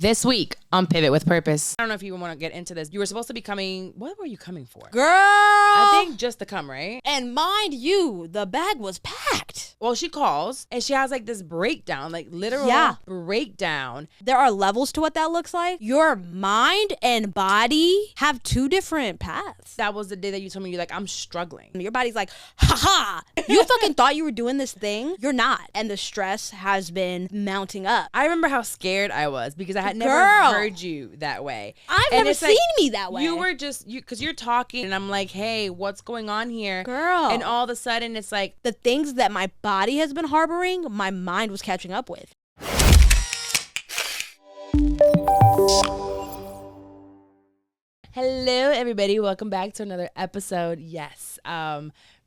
This week on Pivot with Purpose. I don't know if you want to get into this. You were supposed to be coming. What were you coming for? Girl. I think just to come, right? And mind you, the bag was packed. Well, she calls and she has like this breakdown, like literal breakdown. There are levels to what that looks like. Your mind and body have two different paths. That was the day that you told me, you're like, I'm struggling. Your body's like, ha ha. You fucking thought you were doing this thing. You're not. And the stress has been mounting up. I remember how scared I was because I had never heard you that way. I've never seen me that way. You were just, because you're talking and I'm like, hey, what's going on here? Girl. And all of a sudden it's like, the things that my body has been harboring, my mind was catching up with. Hello, everybody. Welcome back to another episode. Yes.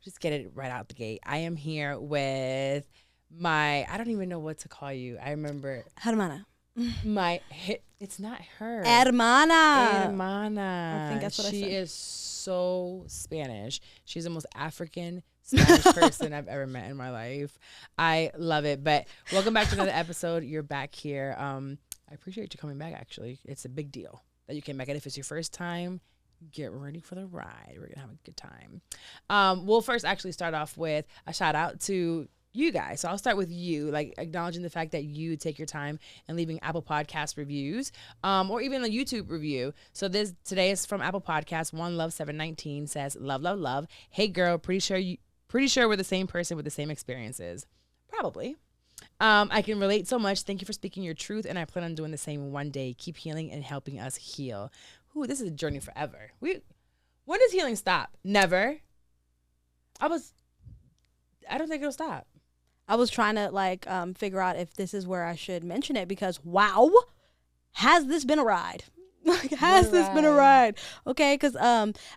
Just get it right out the gate. I am here with I don't even know what to call you. I remember. Hermana. It's not her. Hermana. I think that's what I said. She is so Spanish. She's the most African Spanish person I've ever met in my life. I love it. But welcome back to another episode. You're back here. I appreciate you coming back, actually. It's a big deal that you came back. And if it's your first time, get ready for the ride. We're going to have a good time. We'll first actually start off with a shout out to you guys. So I'll start with you, like acknowledging the fact that you take your time and leaving Apple Podcast reviews, or even a YouTube review. So today is from Apple Podcast. One Love 719 says, love, love, love. Hey girl, pretty sure we're the same person with the same experiences. Probably. I can relate so much. Thank you for speaking your truth, and I plan on doing the same one day. Keep healing and helping us heal. Ooh, this is a journey forever. When does healing stop? Never. I don't think it'll stop. I was trying to figure out if this is where I should mention it because wow, has this been a ride? Has this been a ride? Okay, because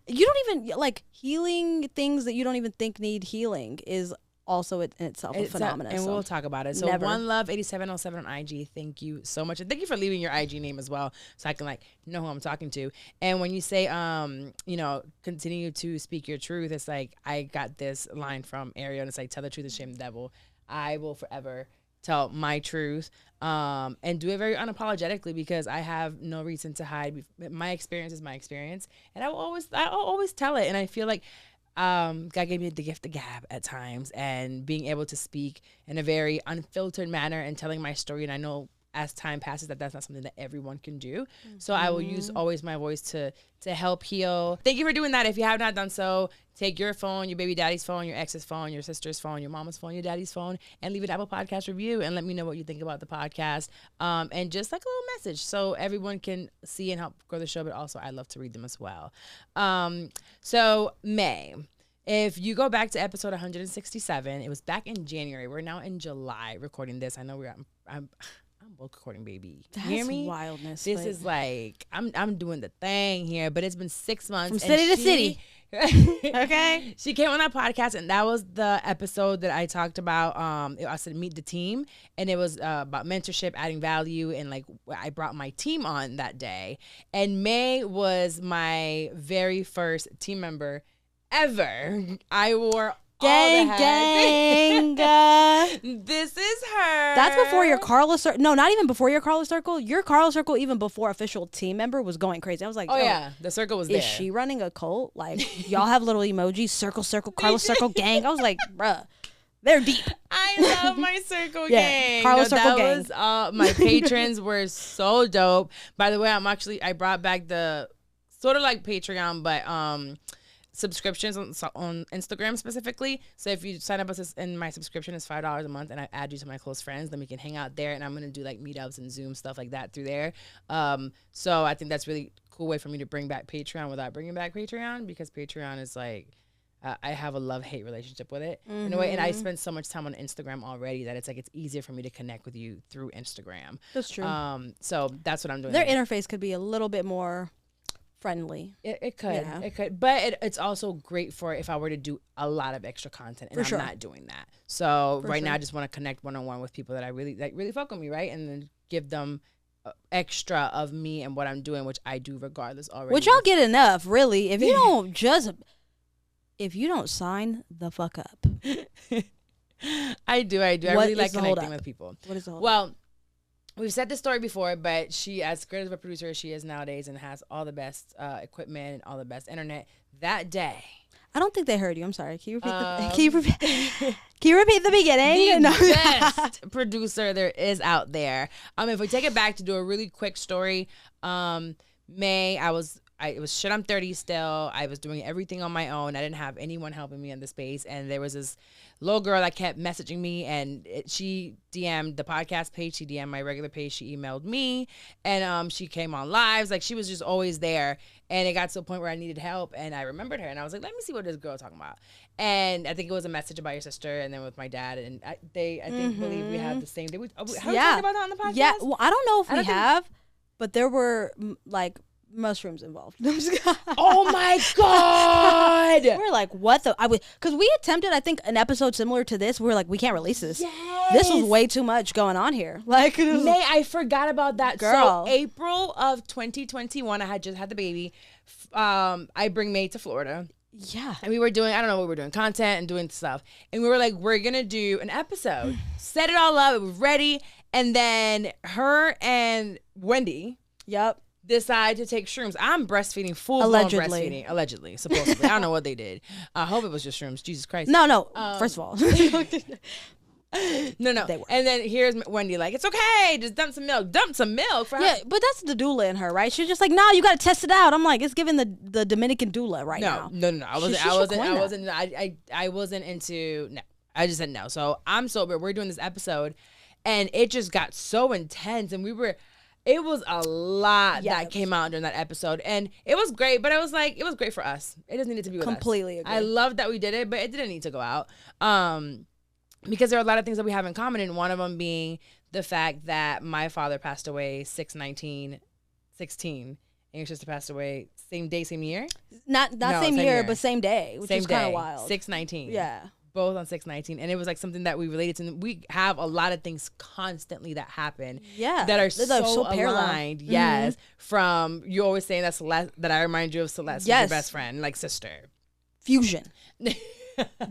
you don't even healing things that you don't even think need healing is also in itself a phenomenon. And we'll talk about it. So One Love 8707 on IG. Thank you so much. And thank you for leaving your IG name as well so I can know who I'm talking to. And when you say continue to speak your truth, it's like I got this line from Ariel and it's like, tell the truth and shame the devil. I will forever tell my truth and do it very unapologetically because I have no reason to hide. My experience is my experience. And I'll always tell it. And I feel like God gave me the gift of gab at times and being able to speak in a very unfiltered manner and telling my story. And I know as time passes that's not something that everyone can do. Mm-hmm. So I will use always my voice to help heal. Thank you for doing that. If you have not done so, take your phone, your baby daddy's phone, your ex's phone, your sister's phone, your mama's phone, your daddy's phone, and leave an Apple Podcast review and let me know what you think about the podcast. And just like a little message so everyone can see and help grow the show, but also I love to read them as well. So May, if you go back to episode 167, it was back in January. We're now in July recording this. I know I'm book recording, baby. That's hear me? Wildness. This is I'm doing the thing here, but it's been 6 months. From city to city. Okay. She came on that podcast, and that was the episode that I talked about. I said meet the team, and it was about mentorship, adding value, and I brought my team on that day. And May was my very first team member ever. I wore gang. This is her. That's before your Carla circle. No, not even before your Carla circle. Your Carla circle, even before official team member, was going crazy. I was like, oh yeah, the circle was there. Is she running a cult? Y'all have little emojis, circle, Carla circle, gang. I was like, bruh, they're deep. I love my circle gang. Carla circle gang. My patrons were so dope. By the way, I brought back the sort of like Patreon, but subscriptions on Instagram specifically. So if you sign up and my subscription is $5 a month and I add you to my close friends, then we can hang out there, and I'm going to do meetups and Zoom stuff like that through there. So I think that's really cool way for me to bring back Patreon without bringing back Patreon, because Patreon is I have a love-hate relationship with it in a way, and I spend so much time on Instagram already that it's easier for me to connect with you through Instagram. That's true. So that's what I'm doing. Their interface could be a little bit more friendly. It could, but it's also great for if I were to do a lot of extra content, and I'm not doing that. So right now I just want to connect one-on-one with people that I really fuck with me, right? And then give them extra of me and what I'm doing, which I do regardless already. Which y'all get enough, really. If you don't sign the fuck up. I do. I really like connecting with people. What is the hold up? Well, we've said this story before, but she, as great of a producer as she is nowadays and has all the best equipment and all the best internet, that day. I don't think they heard you. I'm sorry. Can you repeat can you repeat the beginning? The best producer there is out there. If we take it back to do a really quick story, May, it was shit, I'm 30 still. I was doing everything on my own. I didn't have anyone helping me in the space. And there was this little girl that kept messaging me, and she DM'd the podcast page. She DM'd my regular page. She emailed me, and she came on lives. Like, she was just always there. And it got to a point where I needed help, and I remembered her, and I was like, let me see what this girl talking about. And I think it was a message about your sister, and then with my dad, and I believe we had the same day. How we talking about that on the podcast? Yeah, well, I don't know if we have, but there were like mushrooms involved. Oh my God! We're like, what the? Because we attempted, I think, an episode similar to this. We were like, we can't release this. Yes. This was way too much going on here. Like, May, I forgot about that. Girl. So April of 2021, I had just had the baby. I bring May to Florida. Yeah. And we were doing, I don't know what we were doing, content and doing stuff. And we were like, we're going to do an episode. Set it all up. It was ready. And then her and Wendy. Yep. Decide to take shrooms. I'm breastfeeding, allegedly, supposedly. I don't know what they did. I hope it was just shrooms. Jesus Christ. No. First of all. No. They were. And then here's Wendy like, it's okay. Just dump some milk. For her. Yeah, but that's the doula in her, right? She's just like, no, you got to test it out. I'm like, it's giving the Dominican doula right now. No. I wasn't into, no. I just said no. So I'm sober. We're doing this episode, and it just got so intense, and it was a lot that came out during that episode, and it was great, but I was like, it was great for us. It just needed to be with completely us. Agree. I loved that we did it, but it didn't need to go out. Because there are a lot of things that we have in common, and one of them being the fact that my father passed away 6/19/16, and your sister passed away same day, same year? Not same year, but same day, which is kind of wild. 6/19. Yeah. Both on 6/19, and it was like something that we related to. We have a lot of things constantly that happen, that are so aligned. Mm-hmm. Yes, from you always saying that Celeste, that I remind you of Celeste, your best friend, like sister fusion.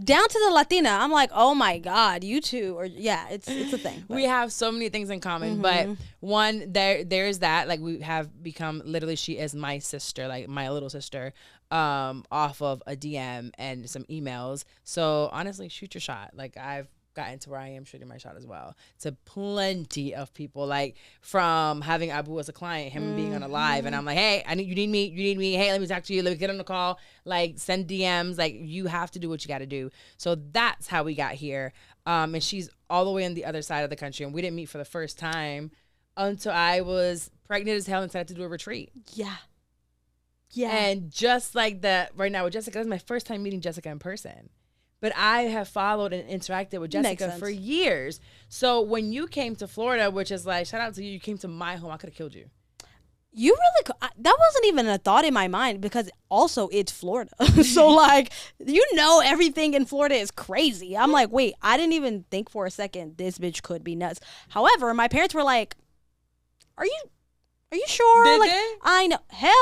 Down to the Latina, I'm like, oh my God, you two, it's a thing. But. We have so many things in common, but one, there's that, like, we have become, literally, she is my sister, like my little sister, off of a DM and some emails. So honestly, shoot your shot. Like, I've gotten to where I am shooting my shot as well to plenty of people, like from having Abu as a client, him being on a live, and I'm like, hey, you need me, hey, let me talk to you, let me get on the call, like send DMs, like you have to do what you got to do. So that's how we got here. And she's all the way on the other side of the country, and we didn't meet for the first time until I was pregnant as hell and decided to do a retreat. Yeah. And just like that, right now with Jessica, this is my first time meeting Jessica in person. But I have followed and interacted with Jessica for years. So when you came to Florida, which is like, shout out to you, you came to my home, I could have killed you. You really that wasn't even a thought in my mind, because also it's Florida. So like, everything in Florida is crazy. I'm like, wait, I didn't even think for a second this bitch could be nuts. However, my parents were like, Are you sure? Did like, they? I know. Hell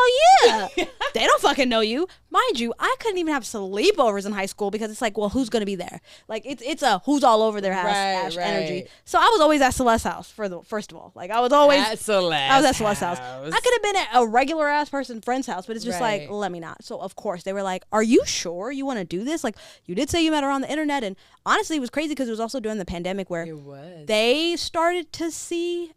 yeah. They don't fucking know you. Mind you, I couldn't even have sleepovers in high school because it's like, well, who's going to be there? Like, it's a who's all over their house energy. So I was always at Celeste's house first of all. Like, I was always at Celeste. I was at Celeste's house. I could have been at a regular ass person's friend's house, but it's just like, let me not. So of course they were like, are you sure you want to do this? Like, you did say you met her on the internet, and honestly, it was crazy because it was also during the pandemic where they started to see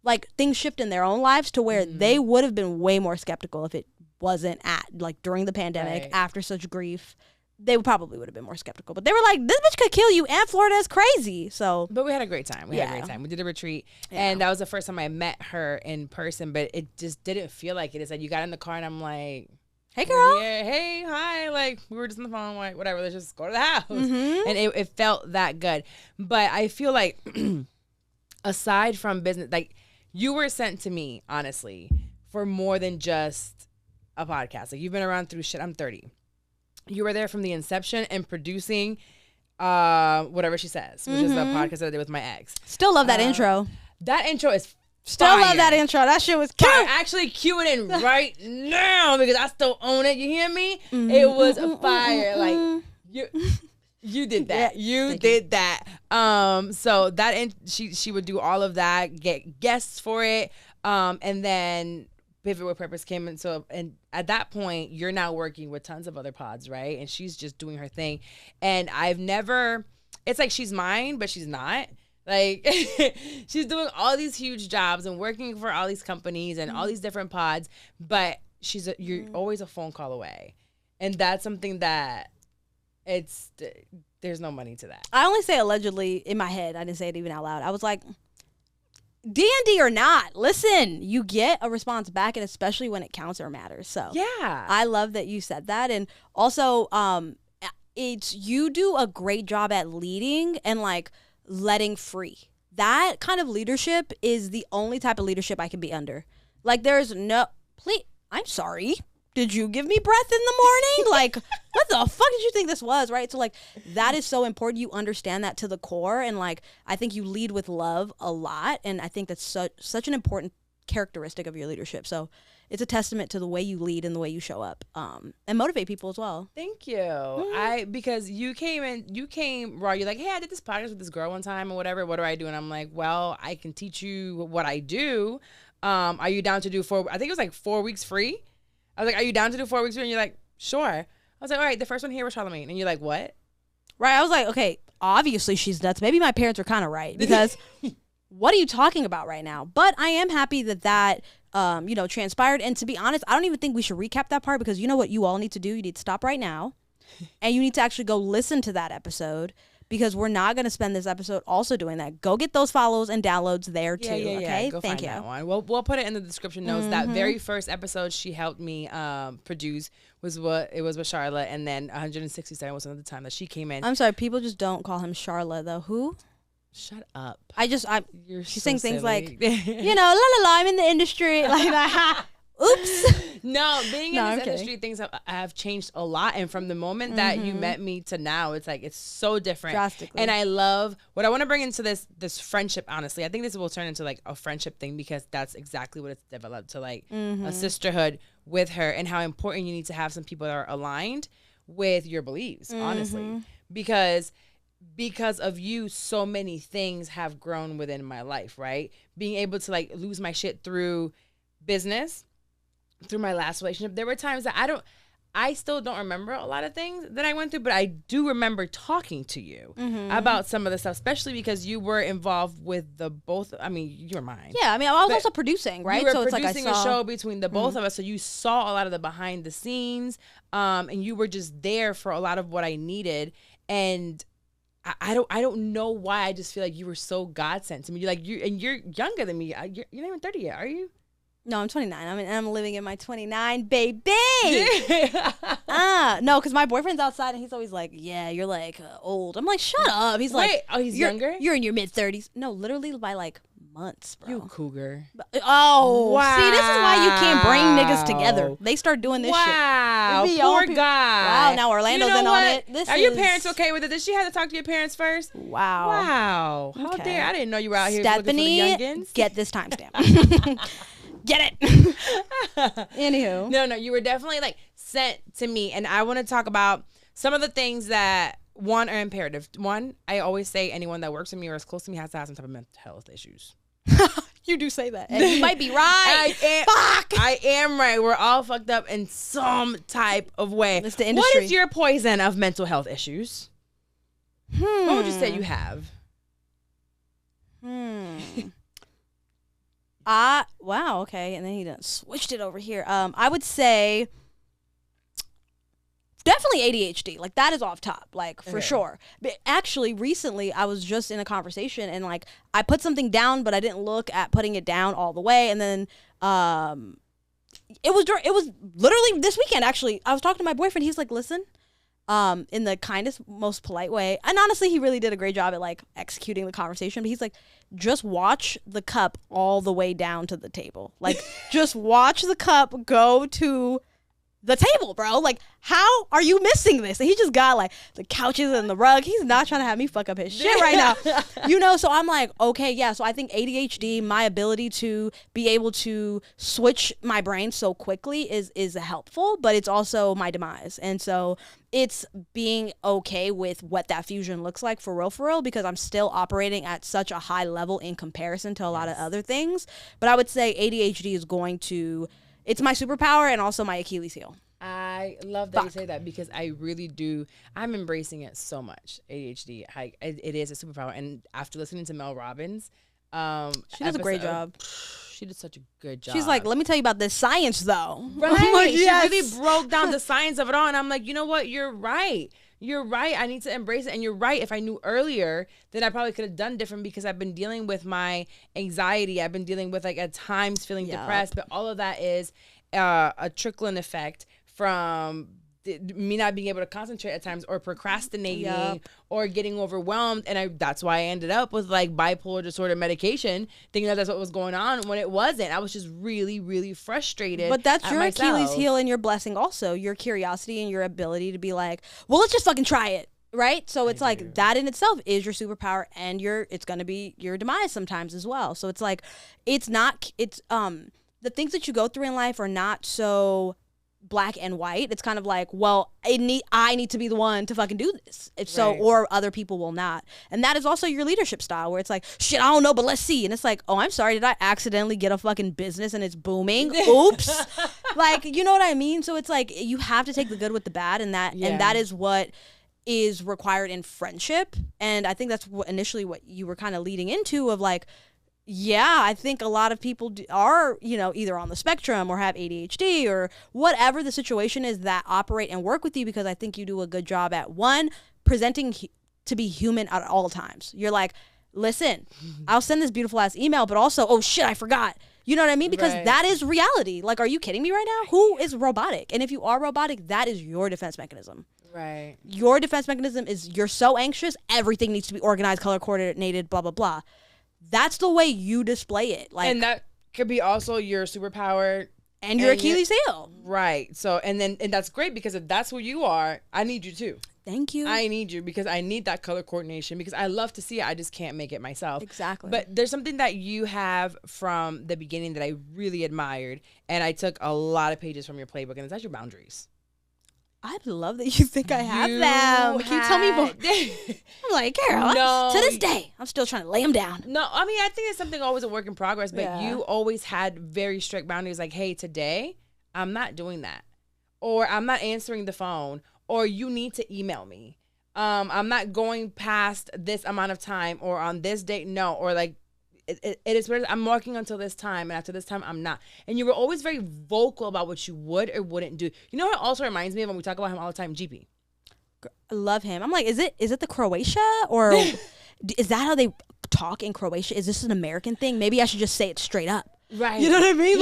like things shift in their own lives to where they would have been way more skeptical if it wasn't like during the pandemic, after such grief. They probably would have been more skeptical, but they were like, this bitch could kill you, and Florida is crazy. So, but we had a great time. We did a retreat, and that was the first time I met her in person, but it just didn't feel like it. It's like you got in the car and I'm like, hey girl, hey, hi, like we were just on the phone, like whatever, let's just go to the house. And it felt that good. But I feel like aside from business, like, you were sent to me, honestly, for more than just a podcast. Like, you've been around through shit. I'm 30. You were there from the inception and producing Whatever She Says, which is the podcast that I did with my ex. Still love that intro. That intro is Still fire. Love that intro. That shit was cute. Actually, cue it in right now because I still own it. You hear me? It was fire. Like, You did that. You did that. So that she would do all of that, get guests for it, and then Pivot with Purpose came in. So, and at that point, you're now working with tons of other pods, right? And she's just doing her thing. And it's like she's mine, but she's not. Like, she's doing all these huge jobs and working for all these companies and all these different pods, but you're always a phone call away. And that's something that there's no money to that. I only say allegedly in my head. I didn't say it even out loud. I was like, D&D or not, listen, you get a response back, and especially when it counts or matters. So yeah, I love that you said that. And also, you do a great job at leading and like letting free. That kind of leadership is the only type of leadership I can be under. Like, there's no, please, I'm sorry. Did you give me breath in the morning? Like, what the fuck did you think this was, right? So, like, that is so important. You understand that to the core. And, like, I think you lead with love a lot. And I think that's such an important characteristic of your leadership. So, it's a testament to the way you lead and the way you show up and motivate people as well. Thank you. Because you came raw. You're like, hey, I did this podcast with this girl one time or whatever. What do I do? And I'm like, well, I can teach you what I do. Are you down to do I think it was like 4 weeks free. I was like, are you down to do 4 weeks free? And you're like, sure. I was like, all right, the first one here was Charlamagne. And you're like, what? Right. I was like, okay, obviously she's nuts. Maybe my parents were kind of right, because what are you talking about right now? But I am happy that transpired. And to be honest, I don't even think we should recap that part, because you know what you all need to do? You need to stop right now and you need to actually go listen to that episode, because we're not going to spend this episode also doing that. Go get those follows and downloads there too. Okay. Go Thank find you. That one. We'll put it in the description notes. That very first episode she helped me produce was with Charlotte, and then 167 was another time that she came in. I'm sorry, people just don't call him Charlotte though. Who? Shut up. She sings things like, la la la, I'm in the industry. Like, oops. No, being in this industry, things have changed a lot. And from the moment that you met me to now, it's like, it's so different. Drastically. And I love what I want to bring into this friendship, honestly. I think this will turn into like a friendship thing, because that's exactly what it's developed to, like a sisterhood with her, and how important you need to have some people that are aligned with your beliefs, honestly. Because of you, so many things have grown within my life, right? Being able to like lose my shit through business, through my last relationship. There were times that I still don't remember a lot of things that I went through, but I do remember talking to you about some of the stuff, especially because you were involved with you're mine. Yeah, I mean, I was also producing, right? You were so it's producing like a show between the both of us, so you saw a lot of the behind the scenes, and you were just there for a lot of what I needed. And I don't know why, I just feel like you were so God sent to me. You're younger than me. You're not even 30 yet, are you? No, I'm 29. I'm living in my 29, baby. No, because my boyfriend's outside and he's always like, yeah, you're like old. I'm like, shut up. He's like, oh, he's younger? You're in your mid 30s. No, literally by like months, bro. You cougar. Oh, wow. See, this is why you can't bring niggas together. They start doing this shit. Wow, poor guy. Wow, now Orlando's in on it. Are your parents okay with it? Did she have to talk to your parents first? Wow. How dare. I didn't know you were out here Stephanie, looking for the youngins. Get this timestamp. Get it. Anywho. No, you were definitely like sent to me, and I want to talk about some of the things that, one, are imperative. One, I always say anyone that works with me or is close to me has to have some type of mental health issues. You do say that. And you might be right. I am right. We're all fucked up in some type of way. It's the industry. What is your poison of mental health issues? What would you say you have? Wow, okay. And then he done switched it over here. I would say definitely ADHD. Like, that is off top, like, for sure. But actually, recently, I was just in a conversation, and like, I put something down, but I didn't look at putting it down all the way. And then it was literally this weekend, actually. I was talking to my boyfriend. He's like, listen, in the kindest, most polite way. And honestly, he really did a great job at like executing the conversation. But he's like, just watch the cup all the way down to the table. Like, just watch the cup go to the table, bro. Like, how are you missing this? And he just got like the couches and the rug. He's not trying to have me fuck up his shit right now. So I'm like, okay, yeah. So I think ADHD, my ability to be able to switch my brain so quickly is helpful, but it's also my demise. And so it's being okay with what that fusion looks like for real, because I'm still operating at such a high level in comparison to a lot of other things. But I would say ADHD is it's my superpower and also my Achilles heel. I love that you say that, because I really do. I'm embracing it so much. ADHD, it is a superpower. And after listening to Mel Robbins, she does a great job. She did such a good job. She's like, let me tell you about this science, though. Right. Like, yes. She really broke down the science of it all. And I'm like, you know what? You're right. You're right. I need to embrace it. And you're right. If I knew earlier, then I probably could have done different, because I've been dealing with my anxiety. I've been dealing with, like, at times feeling depressed. But all of that is a trickling effect from me not being able to concentrate at times, or procrastinating, or getting overwhelmed. And that's why I ended up with like bipolar disorder medication, thinking that that's what was going on, when it wasn't. I was just really, really frustrated. But that's your Achilles heel and your blessing also, your curiosity and your ability to be like, well, let's just fucking try it. Right? So it's like that in itself is your superpower, and it's going to be your demise sometimes as well. So it's like, the things that you go through in life are not so black and white. It's kind of like, well, I need to be the one to fucking do this. Or other people will not. And that is also your leadership style, where it's like, shit, I don't know, but let's see. And it's like, oh, I'm sorry, did I accidentally get a fucking business and it's booming? Oops. Like, you know what I mean? So it's like, you have to take the good with the bad, and that is what is required in friendship. And I think that's initially what you were kind of leading into, of like, yeah, I think a lot of people are, either on the spectrum or have ADHD or whatever the situation is, that operate and work with you, because I think you do a good job at, one, presenting to be human at all times. You're like, listen, I'll send this beautiful ass email, but also, oh shit, I forgot. You know what I mean? Because that is reality. Like, are you kidding me right now? Who is robotic? And if you are robotic, that is your defense mechanism. Right. Your defense mechanism is, you're so anxious, everything needs to be organized, color coordinated, blah, blah, blah. That's the way you display it. Like, and that could be also your superpower and your Achilles heel. Right. So, and that's great, because if that's who you are, I need you too. Thank you. I need you, because I need that color coordination, because I love to see it. I just can't make it myself. Exactly. But there's something that you have from the beginning that I really admired, and I took a lot of pages from your playbook, and that's your boundaries. I love that you think I have them. Can you tell me more? I'm like, Carla, to this day, I'm still trying to lay them down. No, I mean, I think it's something always a work in progress, but you always had very strict boundaries, like, hey, today, I'm not doing that. Or I'm not answering the phone, or you need to email me. I'm not going past this amount of time, or on this date, no. Or like, it is what I'm working until this time, and after this time, I'm not. And you were always very vocal about what you would or wouldn't do. You know what it also reminds me of, when we talk about him all the time? GP. I love him. I'm like, is it the Croatia, or is that how they talk in Croatia? Is this an American thing? Maybe I should just say it straight up. Right. You know what I mean?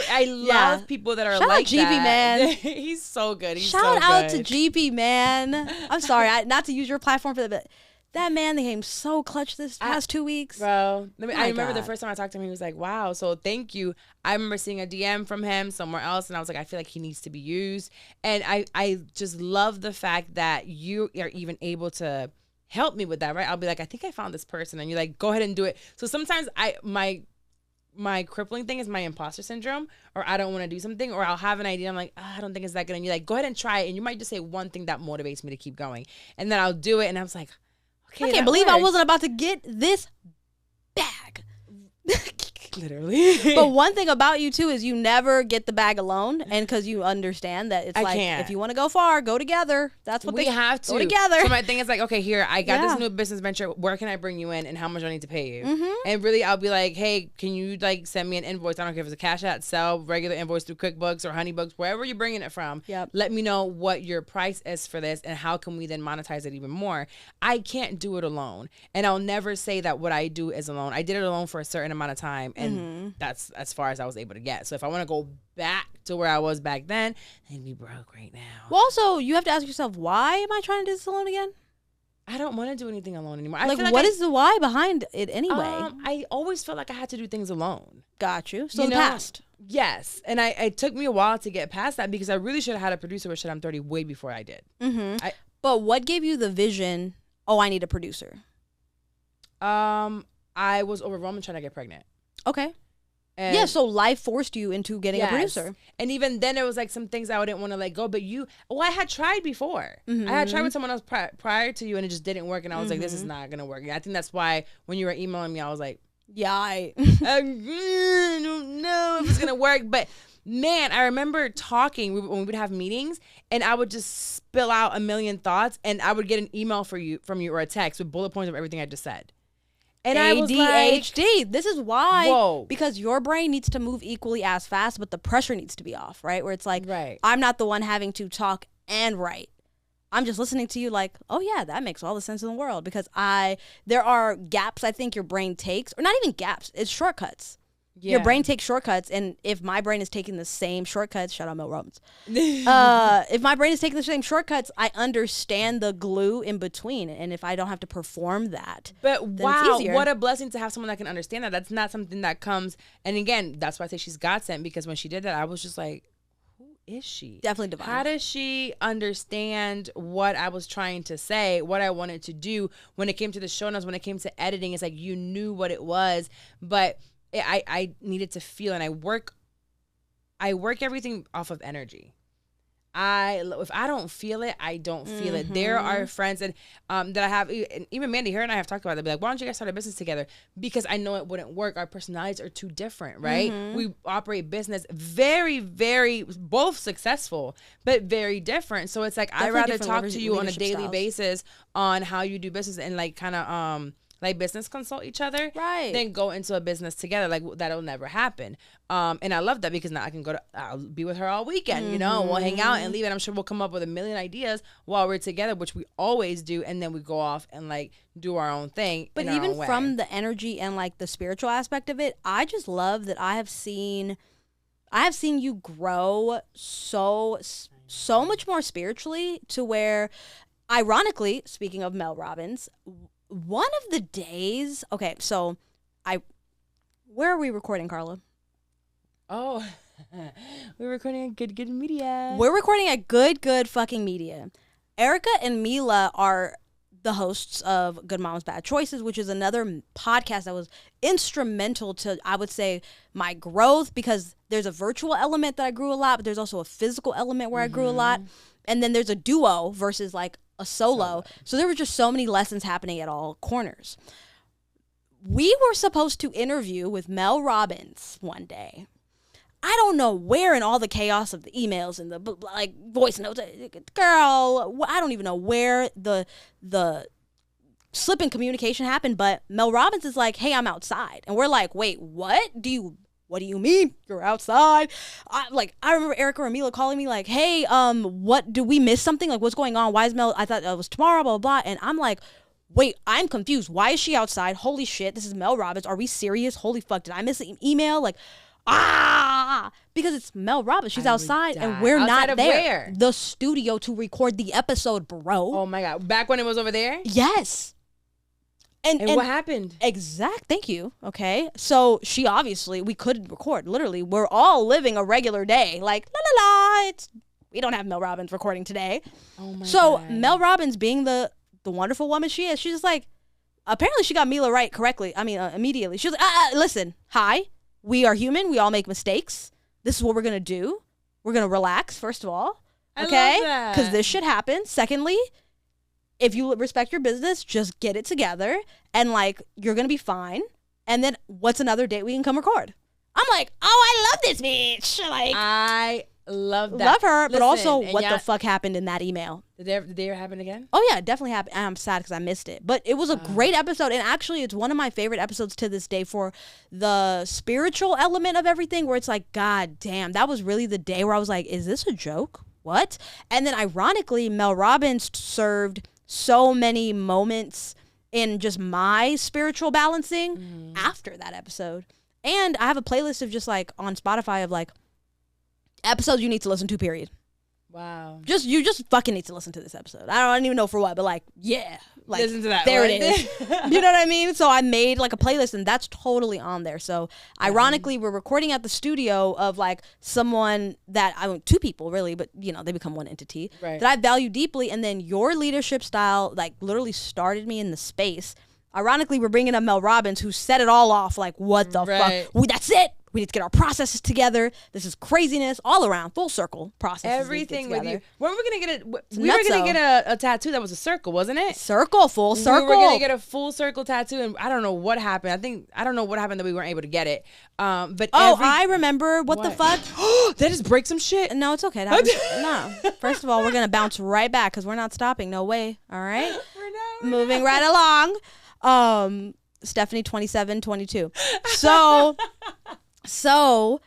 I love people that are Shout like out GP, that. man. He's so good. Shout out to GP, man. I'm sorry, not to use your platform for that, but that man became so clutch this past 2 weeks. Bro, I remember the first time I talked to him, he was like, wow, so thank you. I remember seeing a DM from him somewhere else, and I was like, I feel like he needs to be used. And I just love the fact that you are even able to help me with that, right? I'll be like, I think I found this person, and you're like, go ahead and do it. So sometimes my crippling thing is my imposter syndrome, or I don't want to do something, or I'll have an idea. I'm like, I don't think it's that good. And you're like, go ahead and try it. And you might just say one thing that motivates me to keep going. And then I'll do it. And I was like, okay, I can't believe I wasn't about to get this bag. Literally. But one thing about you too is you never get the bag alone, and because you understand that it's if you want to go far, go together. That's what we have to go together. So my thing is like, okay, here I got this new business venture. Where can I bring you in, and how much do I need to pay you? Mm-hmm. And really, I'll be like, hey, can you like send me an invoice? I don't care if it's a cash out, sell, regular invoice through QuickBooks or Honeybooks, wherever you're bringing it from. Yep. Let me know what your price is for this, and how can we then monetize it even more. I can't do it alone, and I'll never say that what I do is alone. I did it alone for a certain amount of time, and that's as far as I was able to get. So if I want to go back to where I was back then, I'd be broke right now. Well, also, you have to ask yourself, why am I trying to do this alone again? I don't want to do anything alone anymore. Like what is the why behind it anyway? I always felt like I had to do things alone. Got you. So the past. Yes. And it took me a while to get past that because I really should have had a producer with Shit I'm 30 way before I did. Mm-hmm. But what gave you the vision, oh, I need a producer? I was overwhelmed trying to get pregnant. Okay. And yeah, so life forced you into getting a producer. And even then, there was like some things I didn't want to let go. But I had tried before. I had tried with someone else prior to you, and it just didn't work. And I was like, this is not going to work. And I think that's why when you were emailing me, I was like, yeah, I don't know if it's going to work. But man, I remember talking when we would have meetings, and I would just spill out a million thoughts, and I would get an email from you or a text with bullet points of everything I just said. And ADHD. I was like, this is why. Whoa. Because your brain needs to move equally as fast, but the pressure needs to be off, right? Where it's like, right. I'm not the one having to talk and write. I'm just listening to you like, oh yeah, that makes all the sense in the world. Because there are gaps I think your brain takes, or not even gaps, it's shortcuts. Yeah. Your brain takes shortcuts, and if my brain is taking the same shortcuts, shout out Mel Robbins. If my brain is taking the same shortcuts, I understand the glue in between, and if I don't have to perform that, but then wow, it's easier. What a blessing to have someone that can understand that. That's not something that comes. And again, that's why I say she's God sent, because when she did that, I was just like, who is she? Definitely divine. How does she understand what I was trying to say, what I wanted to do when it came to the show notes, when it came to editing? It's like you knew what it was, but I needed to feel, and I work everything off of energy. If I don't feel it, I don't feel it. There are friends that I have, and even Mandy, her and I have talked about it. They'll be like, why don't you guys start a business together? Because I know it wouldn't work. Our personalities are too different, right? We operate business very, very, both successful, but very different. So it's like, I'd rather talk to you on a daily basis on how you do business and like kind of, like business consult each other, right? Then go into a business together. Like that'll never happen. And I love that because now I'll be with her all weekend, you know, we'll hang out and leave, and I'm sure we'll come up with a million ideas while we're together, which we always do. And then we go off and like do our own thing. But even from the energy and like the spiritual aspect of it, I just love that I have seen you grow so much more spiritually, to where, ironically, speaking of Mel Robbins, one of the days, okay, so where are we recording, Carla? Oh, we're recording at Good Media. We're recording at Good fucking Media. Erica and Mila are the hosts of Good Moms, Bad Choices, which is another podcast that was instrumental to, I would say, my growth, because there's a virtual element that I grew a lot, but there's also a physical element where I grew a lot. And then there's a duo versus like a solo. So there were just so many lessons happening at all corners. We were supposed to interview with Mel Robbins one day. I don't know where in all the chaos of the emails and the like voice notes, girl, I don't even know where the slip in communication happened, but Mel Robbins is like, hey, I'm outside. And we're like, wait, what do you mean you're outside? I remember Erica or Mila calling me like, hey, what, do we miss something? Like, what's going on? Why is Mel, I thought it was tomorrow, blah, blah, blah. And I'm like, wait, I'm confused. Why is she outside? Holy shit, this is Mel Robbins. Are we serious? Holy fuck, did I miss an email? Like, because it's Mel Robbins. She's outside and we're outside not there. Where? The studio to record the episode, bro. Oh my God. Back when it was over there? Yes. And what happened? Thank you. Okay. So we couldn't record. Literally, we're all living a regular day. Like, la la la. We don't have Mel Robbins recording today. Oh my God. So Mel Robbins, being the wonderful woman she is, she's just like, apparently she got Mila right correctly. I mean, immediately. She was like, listen, hi. We are human. We all make mistakes. This is what we're going to do. We're going to relax, first of all. Okay? Because this shit happens. Secondly, if you respect your business, just get it together. And, like, you're going to be fine. And then what's another date we can come record? I'm like, oh, I love this bitch. Like, I love that. Love her. But also, what the fuck happened in that email? Did they ever happen again? Oh, yeah, it definitely happened. And I'm sad because I missed it. But it was a great episode. And actually, it's one of my favorite episodes to this day for the spiritual element of everything, where it's like, God damn, that was really the day where I was like, is this a joke? What? And then ironically, Mel Robbins served so many moments in just my spiritual balancing after that episode. And I have a playlist of just like on Spotify of like episodes you need to listen to, period. Wow. You just fucking need to listen to this episode. I don't even know for what, but like, yeah. Like, listen to that. There one. it is. You know what I mean? So I made like a playlist and that's totally on there. So ironically, we're recording at the studio of like someone that two people really, but you know, they become one entity that I value deeply. And then your leadership style like literally started me in the space. Ironically, we're bringing up Mel Robbins, who set it all off. Like, what the fuck? That's it. We need to get our processes together. This is craziness all around, full circle processes. Everything with you. When were we gonna get we were gonna get a tattoo that was a circle, wasn't it? Full circle. We were gonna get a full circle tattoo, and I don't know what happened. I don't know what happened that we weren't able to get it. But I remember what the fuck. That just break some shit. No, it's okay. No. First of all, we're gonna bounce right back because we're not stopping. No way. All right. Moving right along. Stephanie 27-22. So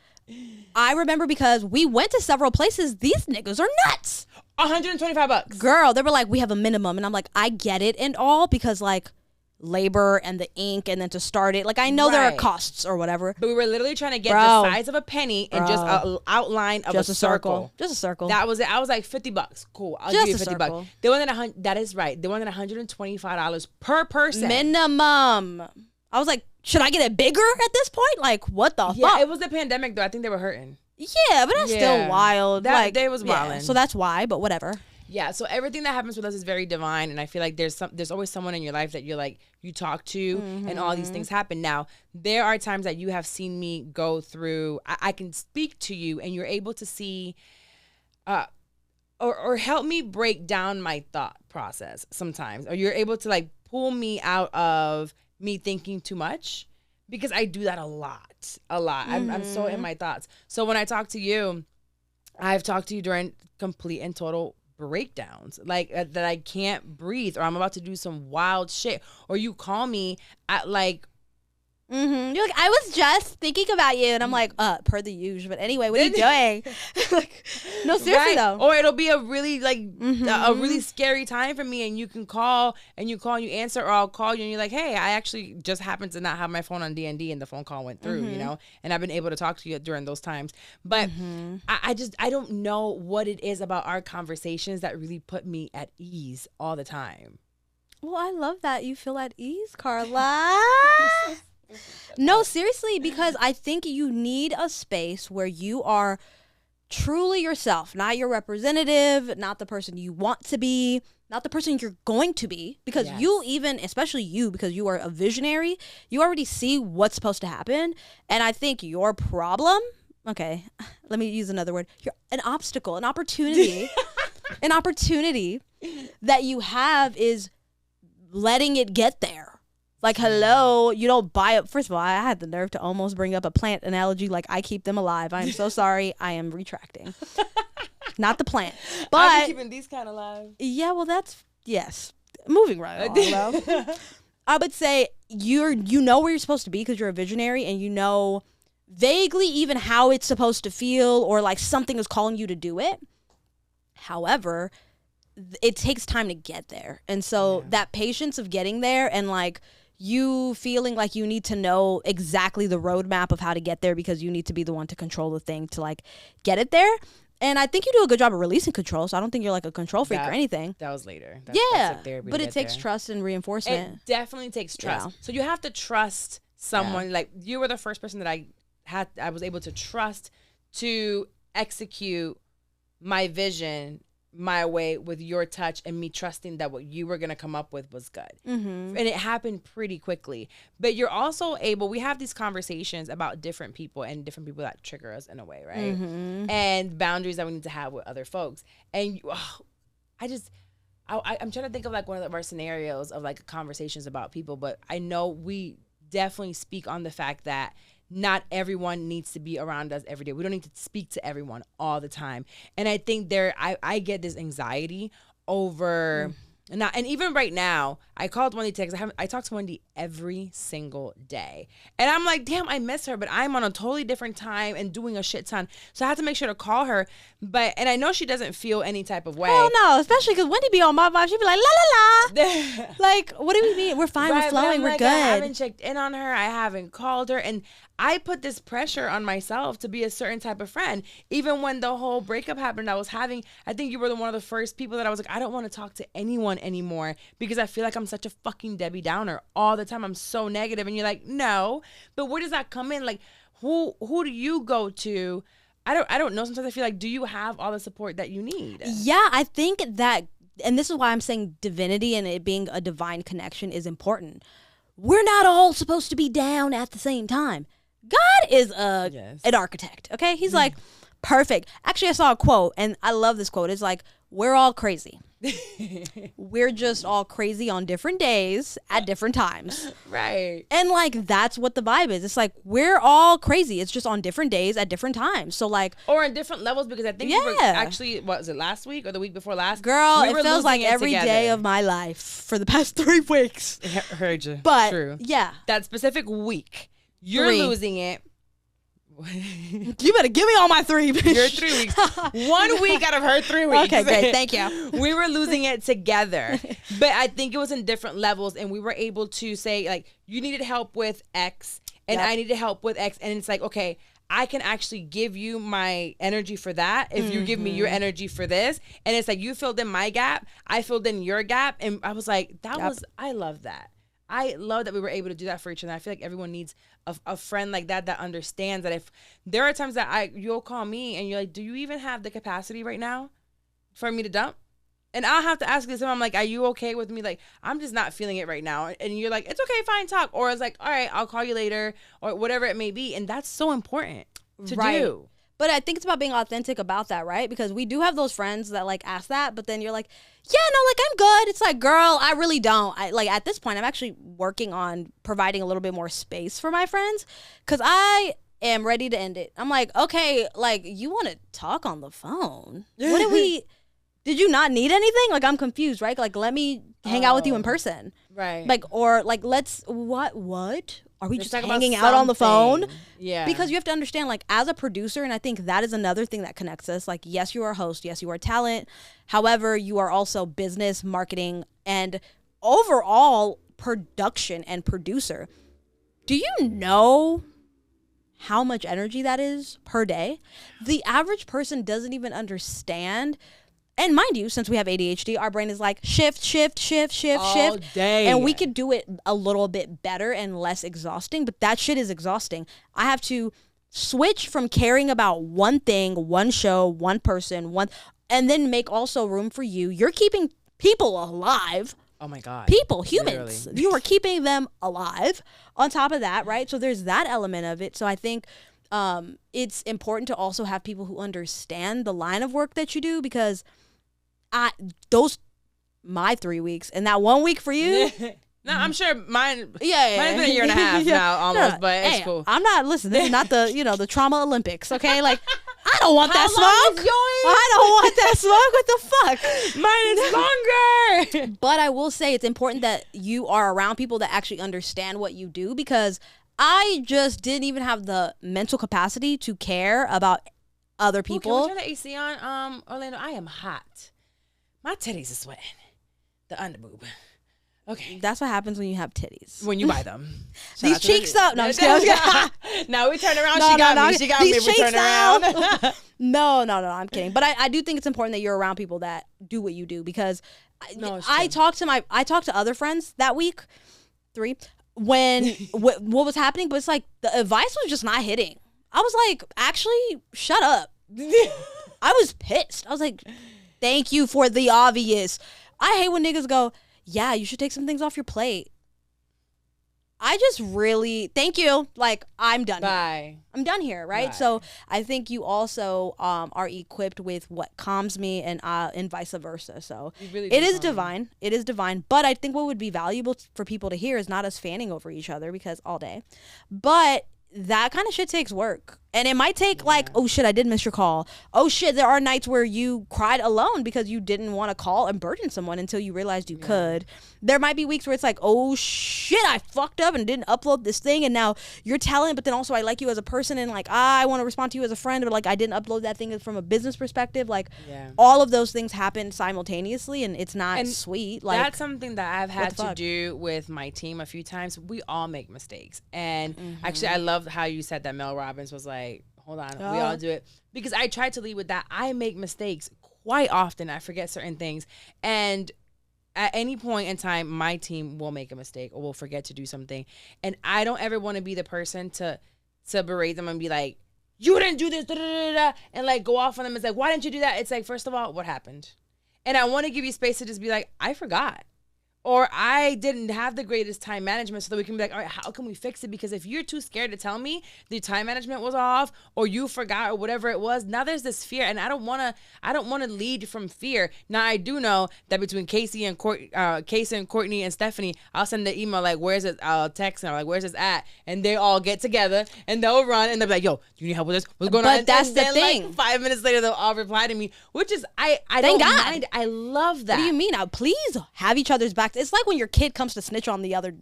I remember because we went to several places. These niggas are nuts. $125. Girl, they were like, we have a minimum. And I'm like, I get it and all because like labor and the ink and then to start it. Like I know there are costs or whatever. But we were literally trying to get the size of a penny and just an outline of just a circle. Just a circle. That was it. I was like $50. Cool. I'll give you $50. They wanted that is right. They wanted $125 per person. Minimum. I was like, should I get it bigger at this point? Like, what the fuck? Yeah, it was the pandemic, though. I think they were hurting. Yeah, but that's still wild. That day was wilding. Yeah, so that's why, but whatever. Yeah, so everything that happens with us is very divine, and I feel like there's always someone in your life that you're like, you talk to, and all these things happen. Now, there are times that you have seen me go through, I can speak to you, and you're able to see, or help me break down my thought process sometimes, or you're able to like pull me out of me thinking too much, because I do that a lot. I'm so in my thoughts. So when I talk to you, I've talked to you during complete and total breakdowns, like that I can't breathe, or I'm about to do some wild shit, or you call me at like, you're like, I was just thinking about you, and I'm like, per the usual. But anyway, what are you doing? Like, no, seriously though. Or it'll be a really like a really scary time for me, and you can call and you answer, or I'll call you and you're like, hey, I actually just happened to not have my phone on D&D, and the phone call went through, you know, and I've been able to talk to you during those times. But I don't know what it is about our conversations that really put me at ease all the time. Well, I love that you feel at ease, Carla. No, seriously, because I think you need a space where you are truly yourself, not your representative, not the person you want to be, not the person you're going to be, because you even, especially you, because you are a visionary, you already see what's supposed to happen. And I think your problem, okay, let me use another word, you're an obstacle, an opportunity, an opportunity that you have is letting it get there. Like, hello, you don't buy it. First of all, I had the nerve to almost bring up a plant analogy. Like, I keep them alive. I am so sorry. I am retracting. Not the plant. But I'm keeping these kind of alive. Yeah, well, yes. Moving right along, though. I would say you know where you're supposed to be because you're a visionary, and you know vaguely even how it's supposed to feel, or like something is calling you to do it. However, it takes time to get there. And so that patience of getting there, and like you feeling like you need to know exactly the roadmap of how to get there because you need to be the one to control the thing to like get it there. And I think you do a good job of releasing control. So I don't think you're like a control freak or anything. That was later. That's like but it takes trust and reinforcement. It definitely takes trust. Yeah. So you have to trust someone. Yeah. Like you were the first person that I was able to trust to execute my vision my way with your touch, and me trusting that what you were going to come up with was good. And it happened pretty quickly. But you're also able, we have these conversations about different people and different people that trigger us in a way, right? And boundaries that we need to have with other folks. And I'm trying to think of like one of our scenarios of like conversations about people, but I know we definitely speak on the fact that not everyone needs to be around us every day. We don't need to speak to everyone all the time. And I think I get this anxiety over, and even right now, I called Wendy today because I talk to Wendy every single day. And I'm like, damn, I miss her, but I'm on a totally different time and doing a shit ton. So I have to make sure to call her. And I know she doesn't feel any type of way. Hell no, especially because Wendy be on my vibe. She'd be like, la la la. Like, what do we mean? We're fine, we're flowing, we're good. I haven't checked in on her. I haven't called her. And I put this pressure on myself to be a certain type of friend. Even when the whole breakup happened, I think you were one of the first people that I was like, I don't want to talk to anyone anymore because I feel like I'm such a fucking Debbie Downer all the time. I'm so negative. And you're like, no, but where does that come in? Like, who do you go to? I don't know. Sometimes I feel like, do you have all the support that you need? Yeah, I think that, and this is why I'm saying divinity and it being a divine connection is important. We're not all supposed to be down at the same time. God is an architect, okay? He's like, perfect. Actually, I saw a quote, and I love this quote. It's like, we're all crazy. We're just all crazy on different days at different times. Right. And like, that's what the vibe is. It's like, we're all crazy. It's just on different days at different times. So like, or in different levels, because I think we were actually, what was it, last week or the week before last? Girl, it feels like every day of my life for the past 3 weeks. Heard you. But true. Yeah. That specific week, you're losing it. You better give me all my 3, bitch. You're 3 weeks. 1 week out of her 3 weeks. Okay, great. Thank you. We were losing it together. But I think it was in different levels, and we were able to say, like, you needed help with X, and I needed help with X. And it's like, okay, I can actually give you my energy for that if you give me your energy for this. And it's like, you filled in my gap, I filled in your gap. And I was like, I love that. I love that we were able to do that for each other. I feel like everyone needs a friend like that understands that if there are times that you'll call me and you're like, do you even have the capacity right now for me to dump? And I'll have to ask this, and I'm like, are you okay with me? Like, I'm just not feeling it right now. And you're like, it's okay, fine, talk. Or it's like, all right, I'll call you later, or whatever it may be. And that's so important to do. But I think it's about being authentic about that, right? Because we do have those friends that like ask that, but then you're like, yeah, no, like I'm good. It's like, girl, I really don't. Like at this point, I'm actually working on providing a little bit more space for my friends because I am ready to end it. I'm like, okay, like you want to talk on the phone? What did you not need anything? Like I'm confused, right? Like let me hang out with you in person, right? Like or like what? Are we just hanging out on the phone? Yeah. Because you have to understand, like, as a producer, and I think that is another thing that connects us. Like, yes, you are a host. Yes, you are talent. However, you are also business, marketing, and overall production and producer. Do you know how much energy that is per day? The average person doesn't even understand. And mind you, since we have ADHD, our brain is like shift all day. And we could do it a little bit better and less exhausting, but that shit is exhausting. I have to switch from caring about one thing, one show, one person, and then make also room for you. You're keeping people alive. Oh my God. People, humans. Literally. You are keeping them alive on top of that, right? So there's that element of it. So I think it's important to also have people who understand the line of work that you do because my 3 weeks and that 1 week for you. No, I'm sure mine. Yeah, mine's been a year and a half now, almost. But it's cool. I'm not. Listen, this is not the trauma Olympics. Okay, like I don't want that smoke. I don't want that smoke. What the fuck? Mine is longer. But I will say it's important that you are around people that actually understand what you do because I just didn't even have the mental capacity to care about other people. Can we turn the AC on, Orlando? I am hot. My titties are sweating. The underboob. Okay. That's what happens when you have titties. When you buy them. These cheeks up. No, I'm just kidding. No, we turn around. She got me. She got me. We turn around. No, I'm kidding. But I do think it's important that you're around people that do what you do because I talked to other friends that week, 3, when what was happening, but it's like the advice was just not hitting. I was like, actually, shut up. I was pissed. I was like, thank you for the obvious. I hate when niggas go, yeah, you should take some things off your plate. I just really, thank you. Like, I'm done. Bye. Here. I'm done here, right? Bye. So I think you also are equipped with what calms me and vice versa. So it is divine. It is divine. But I think what would be valuable for people to hear is not us fanning over each other because all day. But that kind of shit takes work. And it might take like, oh shit, I did miss your call. Oh shit, there are nights where you cried alone because you didn't want to call and burden someone until you realized you could. There might be weeks where it's like, oh shit, I fucked up and didn't upload this thing, and now you're telling, but then also I like you as a person, and like I want to respond to you as a friend, but like I didn't upload that thing from a business perspective. Like all of those things happen simultaneously, and it's not sweet. Like that's something that I've had to do with my team a few times. We all make mistakes, and actually I love how you said that Mel Robbins was like, hold on, we all do it, because I try to lead with that. I make mistakes quite often. I forget certain things, and at any point in time, my team will make a mistake or will forget to do something, and I don't ever want to be the person to berate them and be like, you didn't do this, da, da, da, da, and like go off on them. It's like, why didn't you do that? It's like, first of all, what happened? And I want to give you space to just be like, I forgot. Or I didn't have the greatest time management, so that we can be like, all right, how can we fix it? Because if you're too scared to tell me the time management was off, or you forgot, or whatever it was, now there's this fear, and I don't want to lead from fear. Now I do know that between Casey and Courtney and Stephanie, I'll send the email like, where's it? I'll text them like, where's this at? And they all get together and they'll run and they'll be like, yo, do you need help with this? What's going on? But that's and the then, thing. Like 5 minutes later, they'll all reply to me, which is I Thank don't God. mind. I love that. What do you mean? Now, please have each other's backs. It's like when your kid comes to snitch on the other